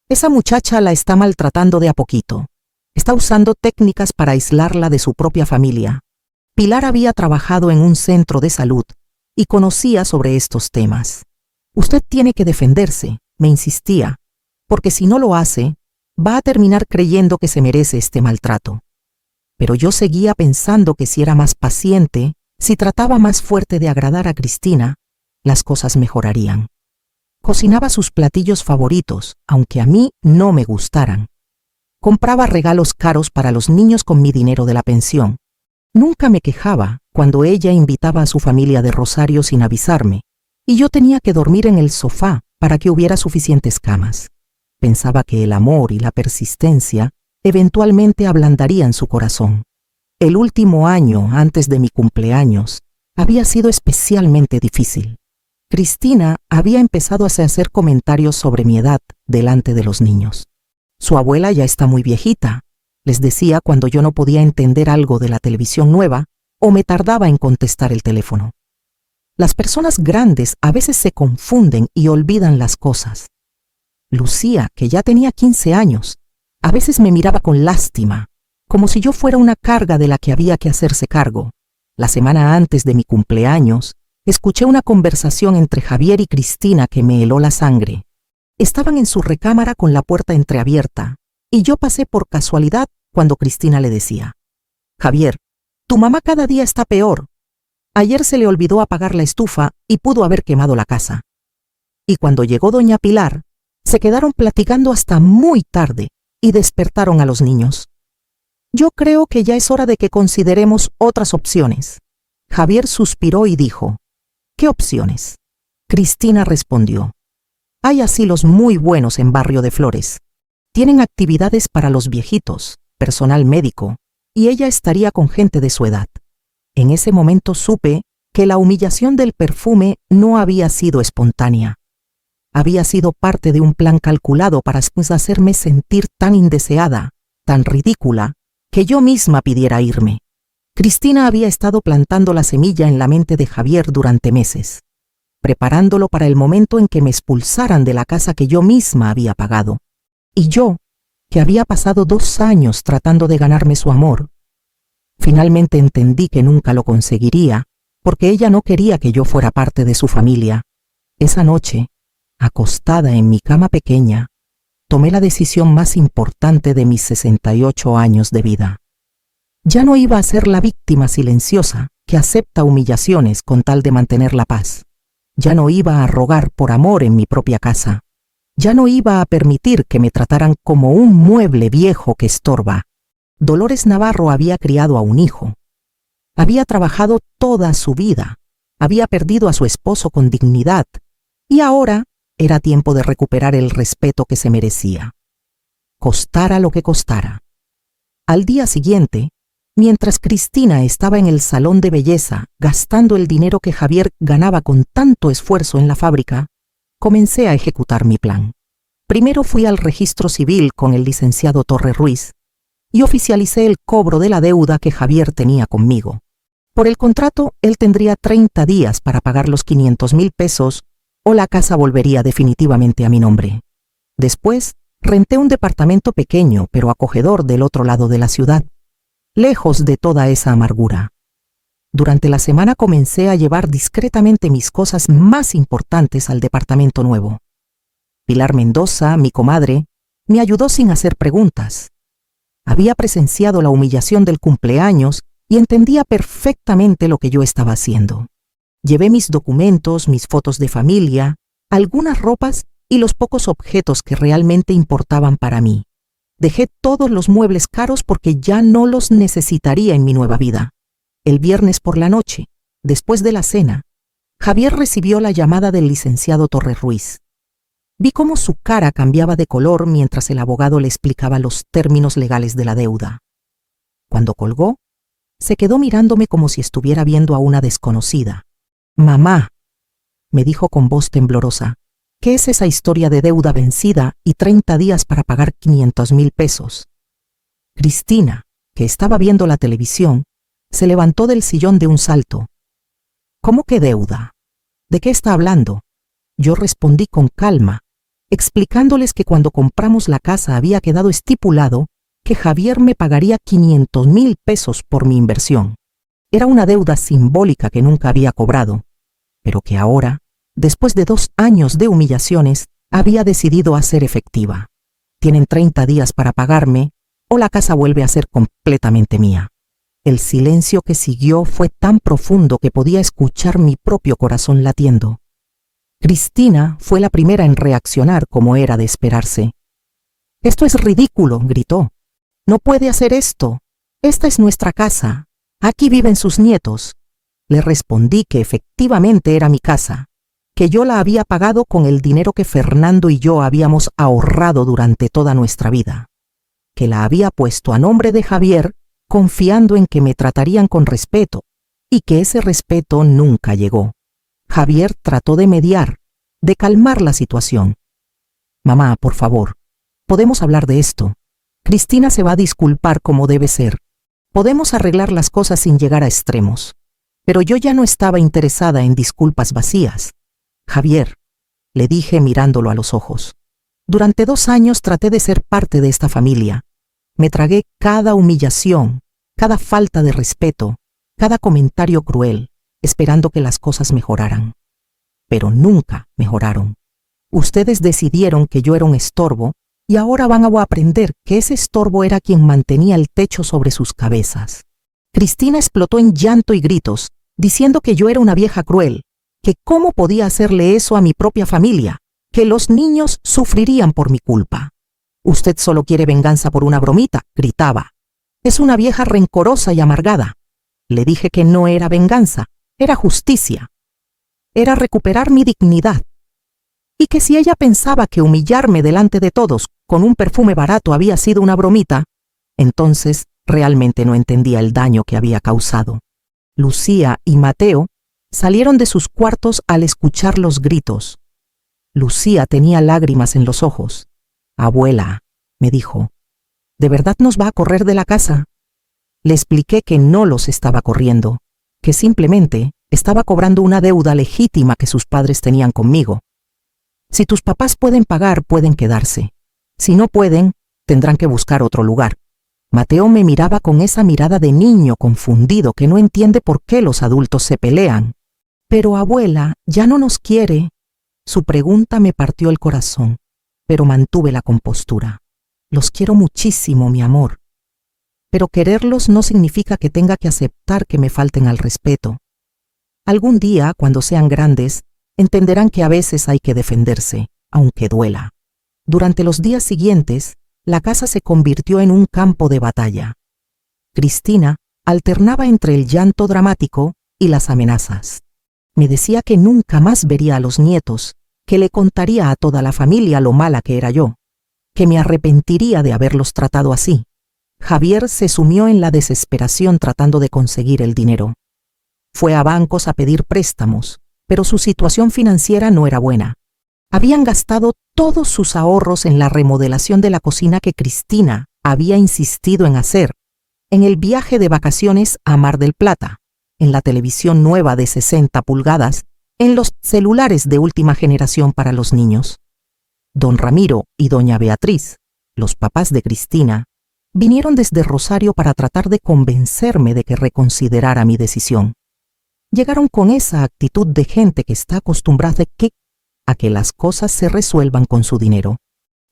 esa muchacha la está maltratando de a poquito. Está usando técnicas para aislarla de su propia familia. Pilar había trabajado en un centro de salud y conocía sobre estos temas. Usted tiene que defenderse, me insistía, porque si no lo hace, va a terminar creyendo que se merece este maltrato. Pero yo seguía pensando que si era más paciente, si trataba más fuerte de agradar a Cristina, las cosas mejorarían. Cocinaba sus platillos favoritos, aunque a mí no me gustaran. Compraba regalos caros para los niños con mi dinero de la pensión. Nunca me quejaba cuando ella invitaba a su familia de Rosario sin avisarme, y yo tenía que dormir en el sofá para que hubiera suficientes camas. Pensaba que el amor y la persistencia eventualmente ablandarían su corazón. El último año antes de mi cumpleaños había sido especialmente difícil. Cristina había empezado a hacer comentarios sobre mi edad delante de los niños. Su abuela ya está muy viejita, les decía cuando yo no podía entender algo de la televisión nueva o me tardaba en contestar el teléfono. Las personas grandes a veces se confunden y olvidan las cosas. Lucía, que ya tenía 15 años, a veces me miraba con lástima, como si yo fuera una carga de la que había que hacerse cargo. La semana antes de mi cumpleaños, escuché una conversación entre Javier y Cristina que me heló la sangre. Estaban en su recámara con la puerta entreabierta, y yo pasé por casualidad cuando Cristina le decía: Javier, tu mamá cada día está peor. Ayer se le olvidó apagar la estufa y pudo haber quemado la casa. Y cuando llegó doña Pilar, se quedaron platicando hasta muy tarde y despertaron a los niños. Yo creo que ya es hora de que consideremos otras opciones. Javier suspiró y dijo: ¿Qué opciones? Cristina respondió: Hay asilos muy buenos en Barrio de Flores. Tienen actividades para los viejitos, personal médico, y ella estaría con gente de su edad. En ese momento supe que la humillación del perfume no había sido espontánea. Había sido parte de un plan calculado para hacerme sentir tan indeseada, tan ridícula, que yo misma pidiera irme. Cristina había estado plantando la semilla en la mente de Javier durante meses, preparándolo para el momento en que me expulsaran de la casa que yo misma había pagado. Y yo, que había pasado 2 años tratando de ganarme su amor, finalmente entendí que nunca lo conseguiría, porque ella no quería que yo fuera parte de su familia. Esa noche, acostada en mi cama pequeña, tomé la decisión más importante de mis 68 años de vida. Ya no iba a ser la víctima silenciosa que acepta humillaciones con tal de mantener la paz. Ya no iba a rogar por amor en mi propia casa. Ya no iba a permitir que me trataran como un mueble viejo que estorba. Dolores Navarro había criado a un hijo. Había trabajado toda su vida. Había perdido a su esposo con dignidad. Y ahora era tiempo de recuperar el respeto que se merecía. Costara lo que costara. Al día siguiente, mientras Cristina estaba en el salón de belleza gastando el dinero que Javier ganaba con tanto esfuerzo en la fábrica, comencé a ejecutar mi plan. Primero fui al registro civil con el licenciado Torre Ruiz y oficialicé el cobro de la deuda que Javier tenía conmigo. Por el contrato, él tendría 30 días para pagar los 500,000 pesos o la casa volvería definitivamente a mi nombre. Después, renté un departamento pequeño pero acogedor del otro lado de la ciudad, lejos de toda esa amargura. Durante la semana comencé a llevar discretamente mis cosas más importantes al departamento nuevo. Pilar Mendoza, mi comadre, me ayudó sin hacer preguntas. Había presenciado la humillación del cumpleaños y entendía perfectamente lo que yo estaba haciendo. Llevé mis documentos, mis fotos de familia, algunas ropas y los pocos objetos que realmente importaban para mí. Dejé todos los muebles caros porque ya no los necesitaría en mi nueva vida. El viernes por la noche, después de la cena, Javier recibió la llamada del licenciado Torres Ruiz. Vi cómo su cara cambiaba de color mientras el abogado le explicaba los términos legales de la deuda. Cuando colgó, se quedó mirándome como si estuviera viendo a una desconocida. «Mamá», me dijo con voz temblorosa, «¿qué es esa historia de deuda vencida y 30 días para pagar 500,000 pesos?» Cristina, que estaba viendo la televisión, se levantó del sillón de un salto. «¿Cómo que deuda? ¿De qué está hablando?». Yo respondí con calma, explicándoles que cuando compramos la casa había quedado estipulado que Javier me pagaría 500,000 pesos por mi inversión. Era una deuda simbólica que nunca había cobrado, pero que ahora, después de 2 años de humillaciones, había decidido hacer efectiva. Tienen 30 días para pagarme o la casa vuelve a ser completamente mía. El silencio que siguió fue tan profundo que podía escuchar mi propio corazón latiendo. Cristina fue la primera en reaccionar como era de esperarse. «Esto es ridículo», gritó. «No puede hacer esto. Esta es nuestra casa. Aquí viven sus nietos». Le respondí que efectivamente era mi casa, que yo la había pagado con el dinero que Fernando y yo habíamos ahorrado durante toda nuestra vida, que la había puesto a nombre de Javier confiando en que me tratarían con respeto y que ese respeto nunca llegó. Javier trató de mediar, de calmar la situación. «Mamá, por favor, podemos hablar de esto. Cristina se va a disculpar como debe ser. Podemos arreglar las cosas sin llegar a extremos». Pero yo ya no estaba interesada en disculpas vacías. «Javier», le dije mirándolo a los ojos, «durante 2 años traté de ser parte de esta familia. Me tragué cada humillación, cada falta de respeto, cada comentario cruel, esperando que las cosas mejoraran. Pero nunca mejoraron. Ustedes decidieron que yo era un estorbo y ahora van a aprender que ese estorbo era quien mantenía el techo sobre sus cabezas». Cristina explotó en llanto y gritos, diciendo que yo era una vieja cruel, que cómo podía hacerle eso a mi propia familia, que los niños sufrirían por mi culpa. «Usted solo quiere venganza por una bromita», gritaba. «Es una vieja rencorosa y amargada». Le dije que no era venganza, era justicia. Era recuperar mi dignidad. Y que si ella pensaba que humillarme delante de todos con un perfume barato había sido una bromita, entonces realmente no entendía el daño que había causado. Lucía y Mateo salieron de sus cuartos al escuchar los gritos. Lucía tenía lágrimas en los ojos. «Abuela», me dijo, «¿de verdad nos va a correr de la casa?». Le expliqué que no los estaba corriendo, que simplemente estaba cobrando una deuda legítima que sus padres tenían conmigo. Si tus papás pueden pagar, pueden quedarse. Si no pueden, tendrán que buscar otro lugar. Mateo me miraba con esa mirada de niño confundido que no entiende por qué los adultos se pelean. «Pero abuela, ya no nos quiere». Su pregunta me partió el corazón, pero mantuve la compostura. «Los quiero muchísimo, mi amor. Pero quererlos no significa que tenga que aceptar que me falten al respeto. Algún día, cuando sean grandes, entenderán que a veces hay que defenderse, aunque duela». Durante los días siguientes, la casa se convirtió en un campo de batalla. Cristina alternaba entre el llanto dramático y las amenazas. Me decía que nunca más vería a los nietos, que le contaría a toda la familia lo mala que era yo, que me arrepentiría de haberlos tratado así. Javier se sumió en la desesperación tratando de conseguir el dinero. Fue a bancos a pedir préstamos, pero su situación financiera no era buena. Habían gastado todos sus ahorros en la remodelación de la cocina que Cristina había insistido en hacer, en el viaje de vacaciones a Mar del Plata, en la televisión nueva de 60 pulgadas, en los celulares de última generación para los niños. Don Ramiro y doña Beatriz, los papás de Cristina, vinieron desde Rosario para tratar de convencerme de que reconsiderara mi decisión. Llegaron con esa actitud de gente que está acostumbrada a que las cosas se resuelvan con su dinero.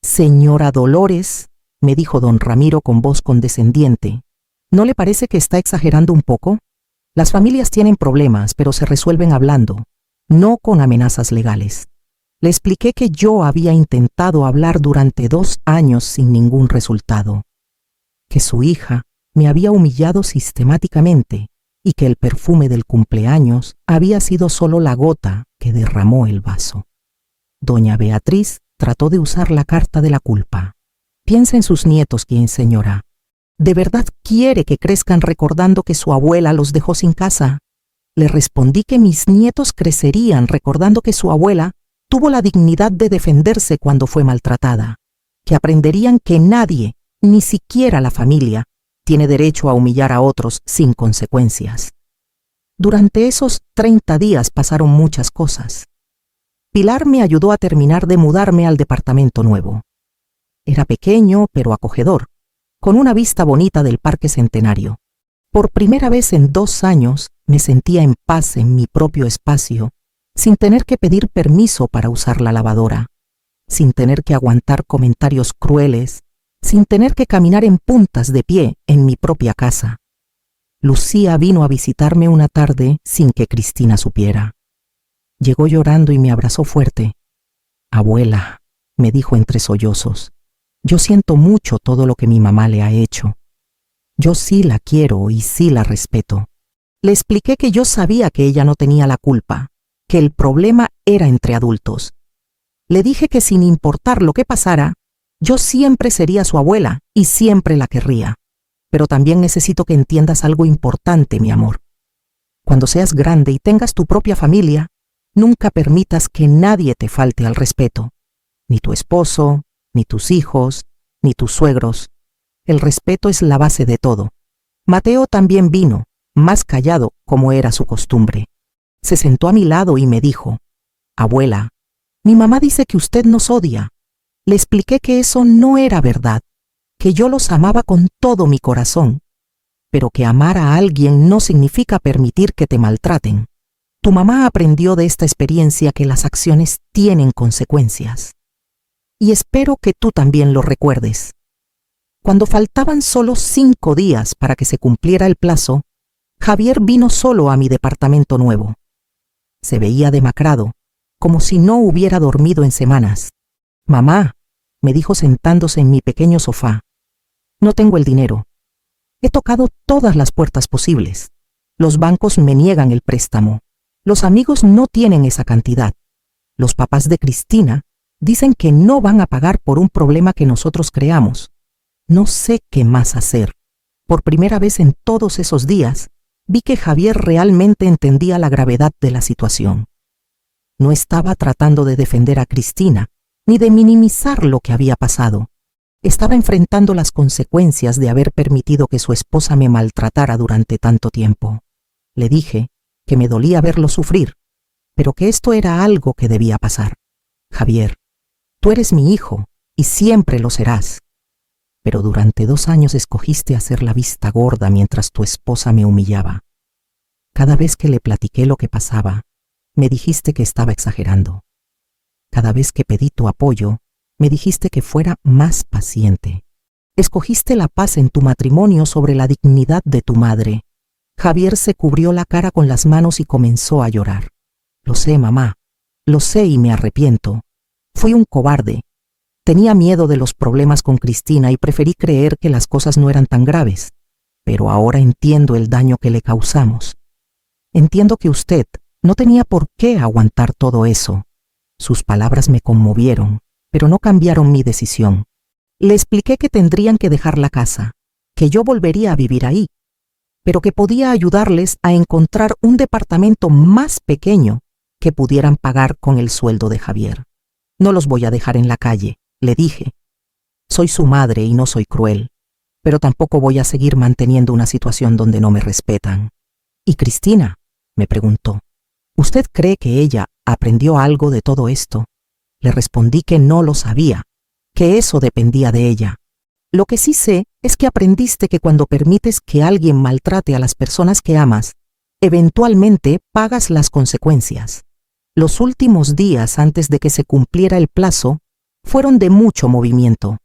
«Señora Dolores», me dijo don Ramiro con voz condescendiente, «¿no le parece que está exagerando un poco? Las familias tienen problemas, pero se resuelven hablando, no con amenazas legales. Le expliqué que yo había intentado hablar durante 2 años sin ningún resultado, que su hija me había humillado sistemáticamente y que el perfume del cumpleaños había sido solo la gota que derramó el vaso. Doña Beatriz trató de usar la carta de la culpa. Piensa en sus nietos, señora. ¿De verdad quiere que crezcan recordando que su abuela los dejó sin casa? Le respondí que mis nietos crecerían recordando que su abuela tuvo la dignidad de defenderse cuando fue maltratada, que aprenderían que nadie, ni siquiera la familia, tiene derecho a humillar a otros sin consecuencias. Durante esos 30 días pasaron muchas cosas. Pilar me ayudó a terminar de mudarme al departamento nuevo. Era pequeño pero acogedor, con una vista bonita del Parque Centenario. Por primera vez en 2 años me sentía en paz en mi propio espacio, sin tener que pedir permiso para usar la lavadora, sin tener que aguantar comentarios crueles, sin tener que caminar en puntas de pie en mi propia casa. Lucía vino a visitarme una tarde sin que Cristina supiera. Llegó llorando y me abrazó fuerte. «Abuela», me dijo entre sollozos, «yo siento mucho todo lo que mi mamá le ha hecho. Yo sí la quiero y sí la respeto». Le expliqué que yo sabía que ella no tenía la culpa, que el problema era entre adultos. Le dije que sin importar lo que pasara, yo siempre sería su abuela y siempre la querría. Pero también necesito que entiendas algo importante, mi amor. Cuando seas grande y tengas tu propia familia, nunca permitas que nadie te falte al respeto. Ni tu esposo, ni tus hijos, ni tus suegros. El respeto es la base de todo. Mateo también vino, más callado como era su costumbre. Se sentó a mi lado y me dijo: «Abuela, mi mamá dice que usted nos odia». Le expliqué que eso no era verdad, que yo los amaba con todo mi corazón, pero que amar a alguien no significa permitir que te maltraten. Tu mamá aprendió de esta experiencia que las acciones tienen consecuencias. Y espero que tú también lo recuerdes. Cuando faltaban solo 5 días para que se cumpliera el plazo, Javier vino solo a mi departamento nuevo. Se veía demacrado, como si no hubiera dormido en semanas. «Mamá», me dijo sentándose en mi pequeño sofá, «no tengo el dinero. He tocado todas las puertas posibles. Los bancos me niegan el préstamo. Los amigos no tienen esa cantidad. Los papás de Cristina dicen que no van a pagar por un problema que nosotros creamos. No sé qué más hacer». Por primera vez en todos esos días, vi que Javier realmente entendía la gravedad de la situación. No estaba tratando de defender a Cristina, ni de minimizar lo que había pasado. Estaba enfrentando las consecuencias de haber permitido que su esposa me maltratara durante tanto tiempo. Le dije que me dolía verlo sufrir, pero que esto era algo que debía pasar. «Javier, tú eres mi hijo y siempre lo serás. Pero durante 2 años escogiste hacer la vista gorda mientras tu esposa me humillaba. Cada vez que le platiqué lo que pasaba, me dijiste que estaba exagerando. Cada vez que pedí tu apoyo, me dijiste que fuera más paciente. Escogiste la paz en tu matrimonio sobre la dignidad de tu madre». Javier se cubrió la cara con las manos y comenzó a llorar. «Lo sé, mamá. Lo sé y me arrepiento. Fui un cobarde. Tenía miedo de los problemas con Cristina y preferí creer que las cosas no eran tan graves. Pero ahora entiendo el daño que le causamos. Entiendo que usted no tenía por qué aguantar todo eso». Sus palabras me conmovieron, pero no cambiaron mi decisión. Le expliqué que tendrían que dejar la casa, que yo volvería a vivir ahí, pero que podía ayudarles a encontrar un departamento más pequeño que pudieran pagar con el sueldo de Javier. «No los voy a dejar en la calle», le dije. «Soy su madre y no soy cruel, pero tampoco voy a seguir manteniendo una situación donde no me respetan». «¿Y Cristina?», me preguntó. «¿Usted cree que ella aprendió algo de todo esto?». Le respondí que no lo sabía, que eso dependía de ella. «Lo que sí sé es que aprendiste que cuando permites que alguien maltrate a las personas que amas, eventualmente pagas las consecuencias». Los últimos días antes de que se cumpliera el plazo fueron de mucho movimiento.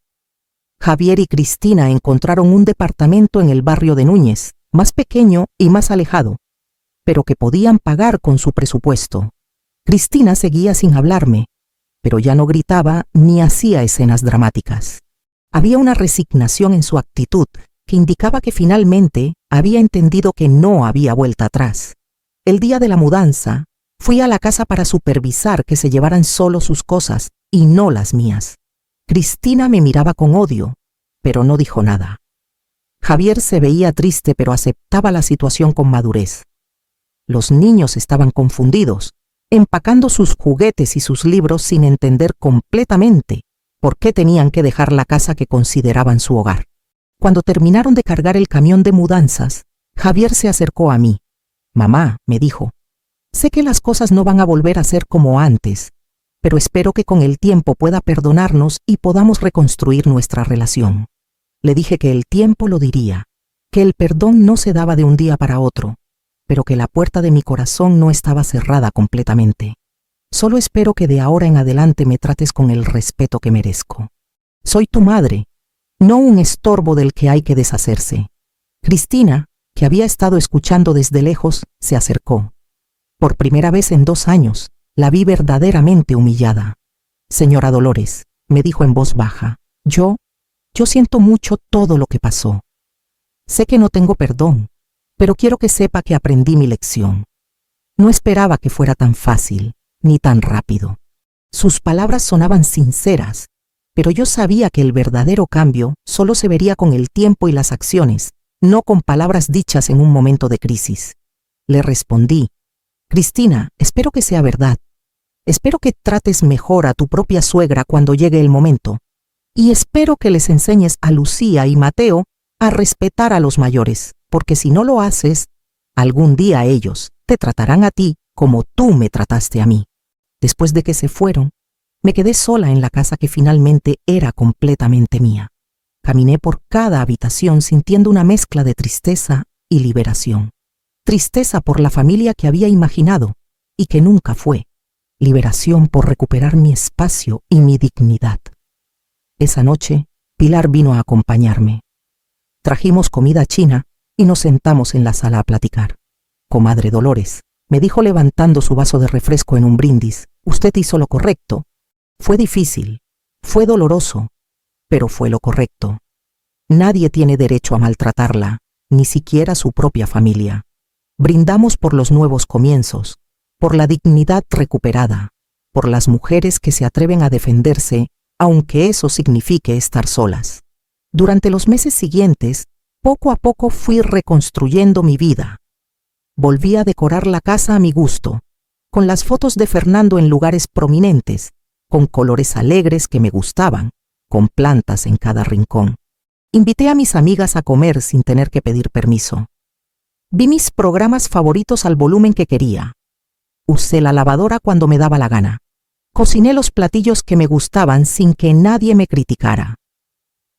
Javier y Cristina encontraron un departamento en el barrio de Núñez, más pequeño y más alejado, pero que podían pagar con su presupuesto. Cristina seguía sin hablarme. pero ya no gritaba ni hacía escenas dramáticas. Había una resignación en su actitud que indicaba que finalmente había entendido que no había vuelta atrás. El día de la mudanza, fui a la casa para supervisar que se llevaran solo sus cosas y no las mías. Cristina me miraba con odio, pero no dijo nada. Javier se veía triste, pero aceptaba la situación con madurez. Los niños estaban confundidos, empacando sus juguetes y sus libros sin entender completamente por qué tenían que dejar la casa que consideraban su hogar. Cuando terminaron de cargar el camión de mudanzas, Javier se acercó a mí. «Mamá», me dijo, «sé que las cosas no van a volver a ser como antes, pero espero que con el tiempo pueda perdonarnos y podamos reconstruir nuestra relación». Le dije que el tiempo lo diría, que el perdón no se daba de un día para otro, pero que la puerta de mi corazón no estaba cerrada completamente. Solo espero que de ahora en adelante me trates con el respeto que merezco. Soy tu madre, no un estorbo del que hay que deshacerse. Cristina, que había estado escuchando desde lejos, se acercó. Por primera vez en 2 años, la vi verdaderamente humillada. «Señora Dolores», me dijo en voz baja, yo siento mucho todo lo que pasó. Sé que no tengo perdón, pero quiero que sepa que aprendí mi lección. No esperaba que fuera tan fácil, ni tan rápido. Sus palabras sonaban sinceras, pero yo sabía que el verdadero cambio solo se vería con el tiempo y las acciones, no con palabras dichas en un momento de crisis. Le respondí, «Cristina, espero que sea verdad. Espero que trates mejor a tu propia suegra cuando llegue el momento. Y espero que les enseñes a Lucía y Mateo a respetar a los mayores, porque si no lo haces, algún día ellos te tratarán a ti como tú me trataste a mí». Después de que se fueron, me quedé sola en la casa que finalmente era completamente mía. Caminé por cada habitación sintiendo una mezcla de tristeza y liberación. Tristeza por la familia que había imaginado y que nunca fue. Liberación por recuperar mi espacio y mi dignidad. Esa noche, Pilar vino a acompañarme. Trajimos comida china y nos sentamos en la sala a platicar. «Comadre Dolores», me dijo levantando su vaso de refresco en un brindis, «usted hizo lo correcto. Fue difícil, fue doloroso, pero fue lo correcto. Nadie tiene derecho a maltratarla, ni siquiera su propia familia. Brindamos por los nuevos comienzos, por la dignidad recuperada, por las mujeres que se atreven a defenderse, aunque eso signifique estar solas». Durante los meses siguientes, poco a poco fui reconstruyendo mi vida. Volví a decorar la casa a mi gusto, con las fotos de Fernando en lugares prominentes, con colores alegres que me gustaban, con plantas en cada rincón. Invité a mis amigas a comer sin tener que pedir permiso. Vi mis programas favoritos al volumen que quería. Usé la lavadora cuando me daba la gana. Cociné los platillos que me gustaban sin que nadie me criticara.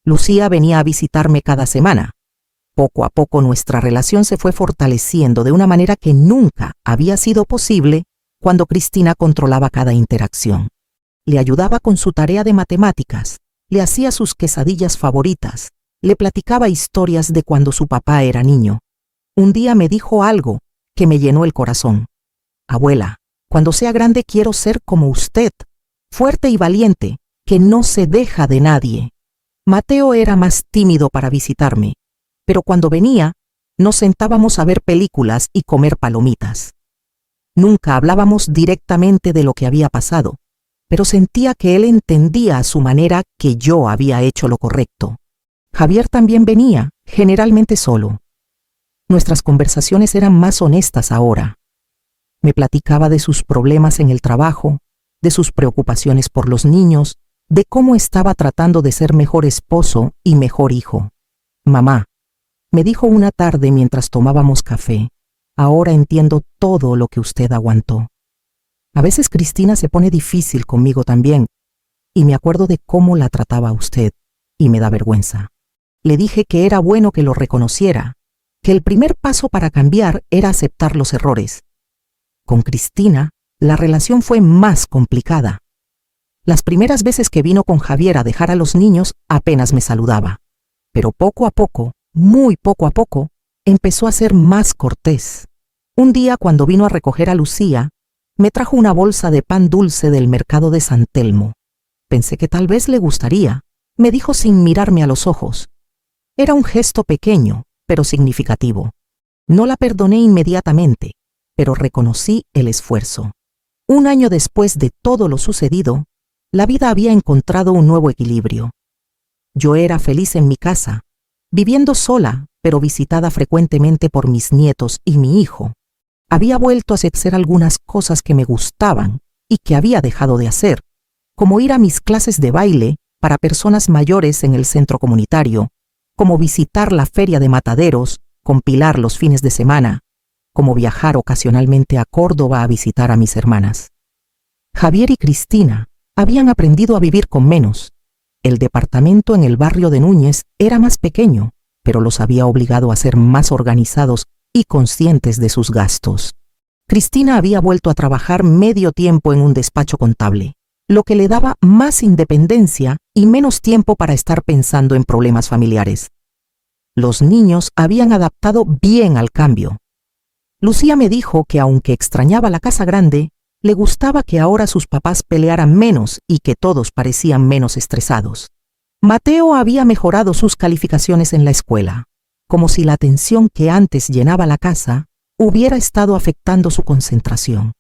Lucía venía a visitarme cada semana. Poco a poco nuestra relación se fue fortaleciendo de una manera que nunca había sido posible cuando Cristina controlaba cada interacción. Le ayudaba con su tarea de matemáticas, le hacía sus quesadillas favoritas, le platicaba historias de cuando su papá era niño. Un día me dijo algo que me llenó el corazón. «Abuela, cuando sea grande quiero ser como usted, fuerte y valiente, que no se deja de nadie». Mateo era más tímido para visitarme, pero cuando venía, nos sentábamos a ver películas y comer palomitas. Nunca hablábamos directamente de lo que había pasado, pero sentía que él entendía a su manera que yo había hecho lo correcto. Javier también venía, generalmente solo. Nuestras conversaciones eran más honestas ahora. Me platicaba de sus problemas en el trabajo, de sus preocupaciones por los niños, de cómo estaba tratando de ser mejor esposo y mejor hijo. «Mamá», me dijo una tarde mientras tomábamos café, «ahora entiendo todo lo que usted aguantó. A veces Cristina se pone difícil conmigo también, y me acuerdo de cómo la trataba a usted, y me da vergüenza». Le dije que era bueno que lo reconociera, que el primer paso para cambiar era aceptar los errores. Con Cristina, la relación fue más complicada. Las primeras veces que vino con Javier a dejar a los niños apenas me saludaba, pero poco a poco, muy poco a poco, empezó a ser más cortés. Un día cuando vino a recoger a Lucía, Me trajo una bolsa de pan dulce del mercado de San Telmo. Pensé que tal vez le gustaría. Me dijo sin mirarme a los ojos. Era un gesto pequeño, pero significativo. No la perdoné inmediatamente, pero reconocí el esfuerzo. Un año después de todo lo sucedido, la vida había encontrado un nuevo equilibrio. Yo era feliz en mi casa, viviendo sola, pero visitada frecuentemente por mis nietos y mi hijo. Había vuelto a hacer algunas cosas que me gustaban y que había dejado de hacer, como ir a mis clases de baile para personas mayores en el centro comunitario, como visitar la feria de mataderos con Pilar los fines de semana, como viajar ocasionalmente a Córdoba a visitar a mis hermanas. Javier y Cristina habían aprendido a vivir con menos. El departamento en el barrio de Núñez era más pequeño, pero los había obligado a ser más organizados y conscientes de sus gastos. Cristina había vuelto a trabajar medio tiempo en un despacho contable, lo que le daba más independencia y menos tiempo para estar pensando en problemas familiares. Los niños habían adaptado bien al cambio. Lucía me dijo que aunque extrañaba la casa grande, le gustaba que ahora sus papás pelearan menos y que todos parecían menos estresados. Mateo había mejorado sus calificaciones en la escuela, como si la tensión que antes llenaba la casa hubiera estado afectando su concentración.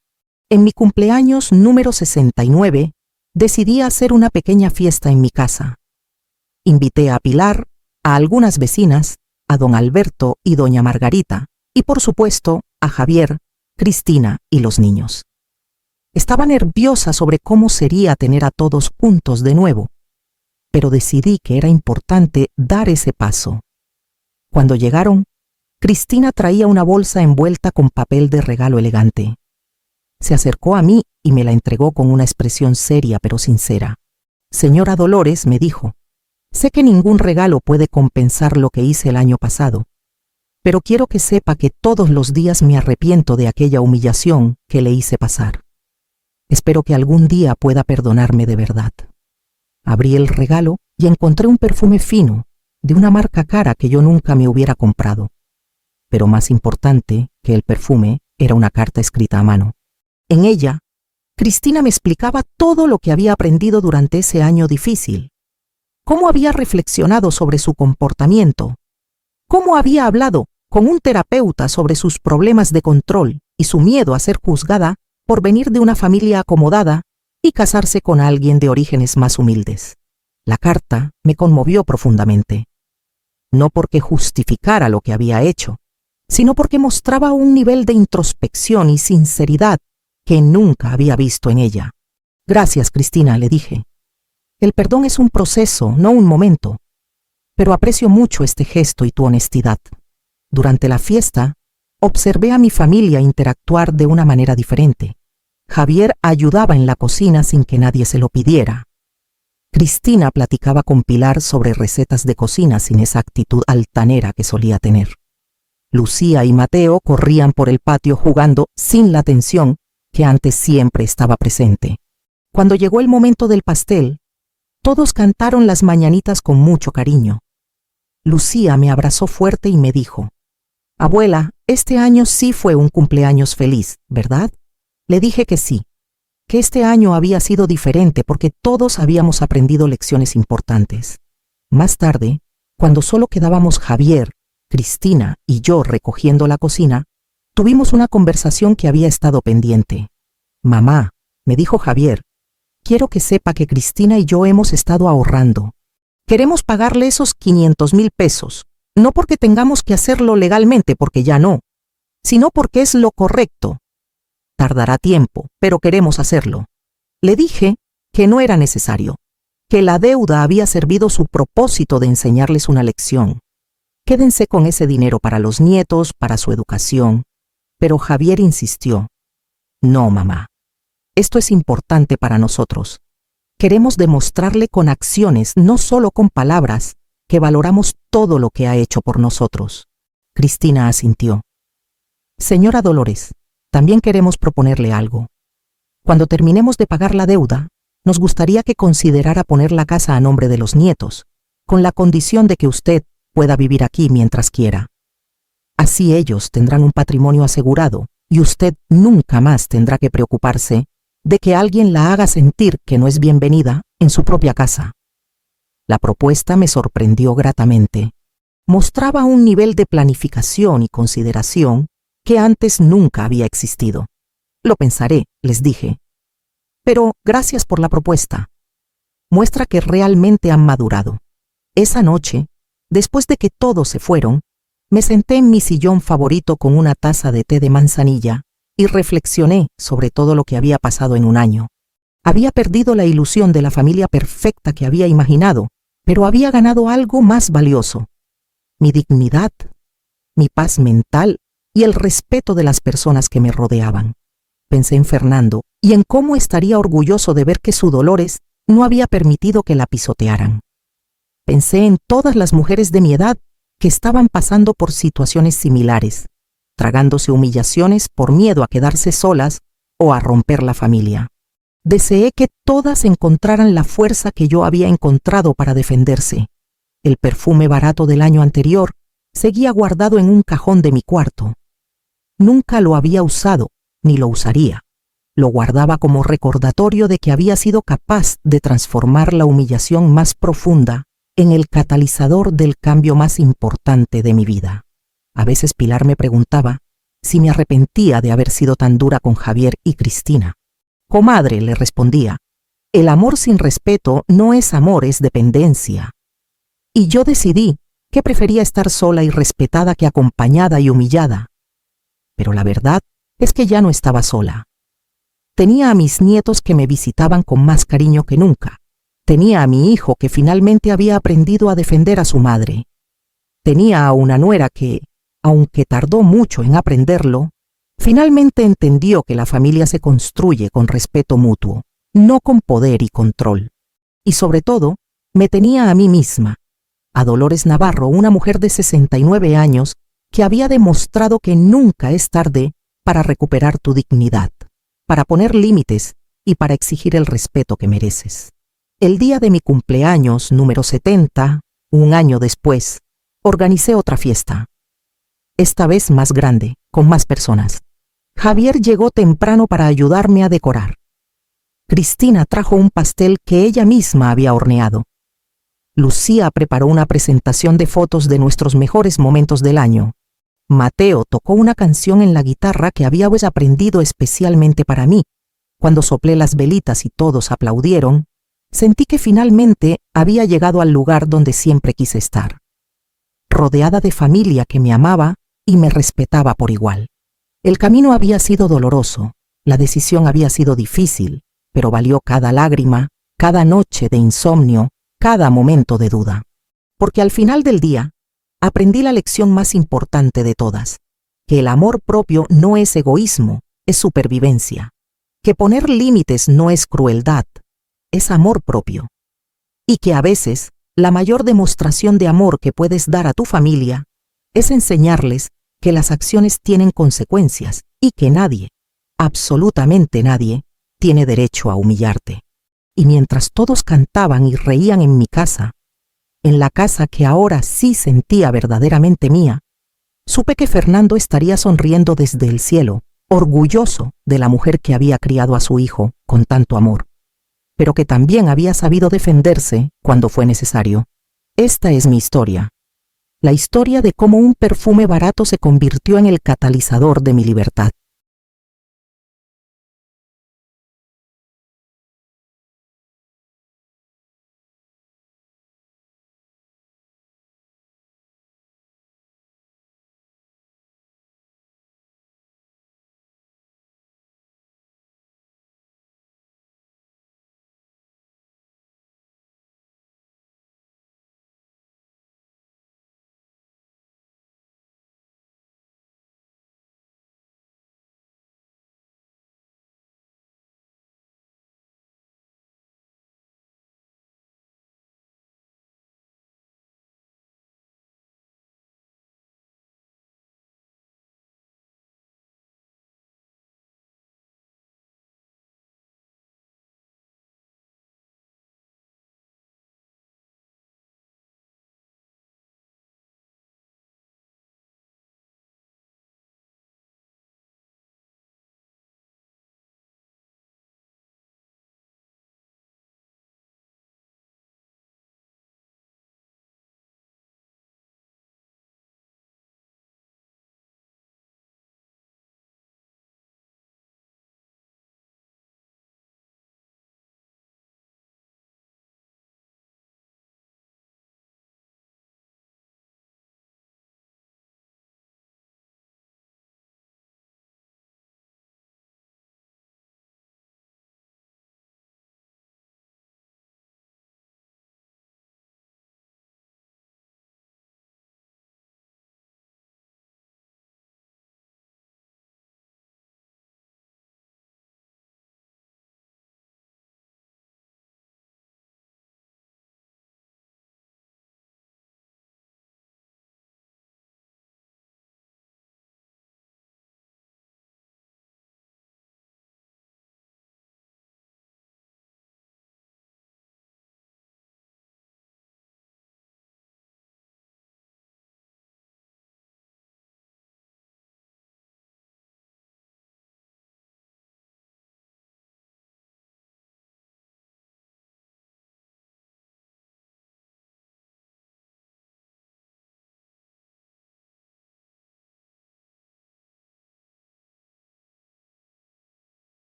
En mi cumpleaños número 69, decidí hacer una pequeña fiesta en mi casa. Invité a Pilar, a algunas vecinas, a don Alberto y doña Margarita, y por supuesto a Javier, Cristina y los niños. Estaba nerviosa sobre cómo sería tener a todos juntos de nuevo, pero decidí que era importante dar ese paso. Cuando llegaron, Cristina traía una bolsa envuelta con papel de regalo elegante. Se acercó a mí y me la entregó con una expresión seria pero sincera. Señora Dolores, me dijo, sé que ningún regalo puede compensar lo que hice el año pasado, pero quiero que sepa que todos los días me arrepiento de aquella humillación que le hice pasar. Espero que algún día pueda perdonarme de verdad. Abrí el regalo y encontré un perfume fino, de una marca cara que yo nunca me hubiera comprado. Pero más importante que el perfume era una carta escrita a mano. En ella, Cristina me explicaba todo lo que había aprendido durante ese año difícil, cómo había reflexionado sobre su comportamiento, cómo había hablado con un terapeuta sobre sus problemas de control y su miedo a ser juzgada por venir de una familia acomodada y casarse con alguien de orígenes más humildes. La carta me conmovió profundamente, no porque justificara lo que había hecho, sino porque mostraba un nivel de introspección y sinceridad que nunca había visto en ella. Gracias, Cristina, le dije. El perdón es un proceso, no un momento, pero aprecio mucho este gesto y tu honestidad. Durante la fiesta, observé a mi familia interactuar de una manera diferente. Javier ayudaba en la cocina sin que nadie se lo pidiera. Cristina platicaba con Pilar sobre recetas de cocina sin esa actitud altanera que solía tener. Lucía y Mateo corrían por el patio jugando sin la tensión que antes siempre estaba presente. Cuando llegó el momento del pastel, todos cantaron las mañanitas con mucho cariño. Lucía me abrazó fuerte y me dijo, «Abuela, este año sí fue un cumpleaños feliz, ¿verdad?» Le dije que sí, que este año había sido diferente porque todos habíamos aprendido lecciones importantes. Más tarde, cuando solo quedábamos Javier, Cristina y yo recogiendo la cocina, tuvimos una conversación que había estado pendiente. «Mamá», me dijo Javier, «quiero que sepa que Cristina y yo hemos estado ahorrando. Queremos pagarle esos 500,000 pesos, no porque tengamos que hacerlo legalmente, porque ya no, sino porque es lo correcto. Tardará tiempo, pero queremos hacerlo». Le dije que no era necesario, que la deuda había servido su propósito de enseñarles una lección. Quédense con ese dinero para los nietos, para su educación. Pero Javier insistió, «No, mamá, esto es importante para nosotros. Queremos demostrarle con acciones, no solo con palabras, que valoramos todo lo que ha hecho por nosotros». Cristina asintió. «Señora Dolores, también queremos proponerle algo. Cuando terminemos de pagar la deuda, nos gustaría que considerara poner la casa a nombre de los nietos, con la condición de que usted pueda vivir aquí mientras quiera. Así ellos tendrán un patrimonio asegurado y usted nunca más tendrá que preocuparse de que alguien la haga sentir que no es bienvenida en su propia casa. La propuesta me sorprendió gratamente. Mostraba un nivel de planificación y consideración que antes nunca había existido. Lo pensaré, les dije. Pero gracias por la propuesta. Muestra que realmente han madurado. Esa noche, después de que todos se fueron, me senté en mi sillón favorito con una taza de té de manzanilla y reflexioné sobre todo lo que había pasado en un año. Había perdido la ilusión de la familia perfecta que había imaginado, pero había ganado algo más valioso: mi dignidad, mi paz mental y el respeto de las personas que me rodeaban. Pensé en Fernando y en cómo estaría orgulloso de ver que su Dolores no había permitido que la pisotearan. Pensé en todas las mujeres de mi edad que estaban pasando por situaciones similares, tragándose humillaciones por miedo a quedarse solas o a romper la familia. Deseé que todas encontraran la fuerza que yo había encontrado para defenderse. El perfume barato del año anterior seguía guardado en un cajón de mi cuarto. Nunca lo había usado, ni lo usaría. Lo guardaba como recordatorio de que había sido capaz de transformar la humillación más profunda en el catalizador del cambio más importante de mi vida. A veces Pilar me preguntaba si me arrepentía de haber sido tan dura con Javier y Cristina. Comadre, le respondía, el amor sin respeto no es amor, es dependencia. Y yo decidí que prefería estar sola y respetada que acompañada y humillada. Pero la verdad es que ya no estaba sola. Tenía a mis nietos que me visitaban con más cariño que nunca. Tenía a mi hijo que finalmente había aprendido a defender a su madre. Tenía a una nuera que, aunque tardó mucho en aprenderlo, finalmente entendió que la familia se construye con respeto mutuo, no con poder y control. Y sobre todo, me tenía a mí misma, a Dolores Navarro, una mujer de 69 años que había demostrado que nunca es tarde para recuperar tu dignidad, para poner límites y para exigir el respeto que mereces. El día de mi cumpleaños número 70, un año después, organicé otra fiesta. Esta vez más grande, con más personas. Javier llegó temprano para ayudarme a decorar. Cristina trajo un pastel que ella misma había horneado. Lucía preparó una presentación de fotos de nuestros mejores momentos del año. Mateo tocó una canción en la guitarra que había aprendido especialmente para mí. Cuando soplé las velitas y todos aplaudieron, sentí que finalmente había llegado al lugar donde siempre quise estar, rodeada de familia que me amaba y me respetaba por igual. El camino había sido doloroso, la decisión había sido difícil, pero valió cada lágrima, cada noche de insomnio, cada momento de duda. Porque al final del día, aprendí la lección más importante de todas, que el amor propio no es egoísmo, es supervivencia, que poner límites no es crueldad, es amor propio, y que a veces la mayor demostración de amor que puedes dar a tu familia es enseñarles que las acciones tienen consecuencias y que nadie, absolutamente nadie, tiene derecho a humillarte. Y mientras todos cantaban y reían en mi casa, en la casa que ahora sí sentía verdaderamente mía, supe que Fernando estaría sonriendo desde el cielo, orgulloso de la mujer que había criado a su hijo con tanto amor, pero que también había sabido defenderse cuando fue necesario. Esta es mi historia, la historia de cómo un perfume barato se convirtió en el catalizador de mi libertad.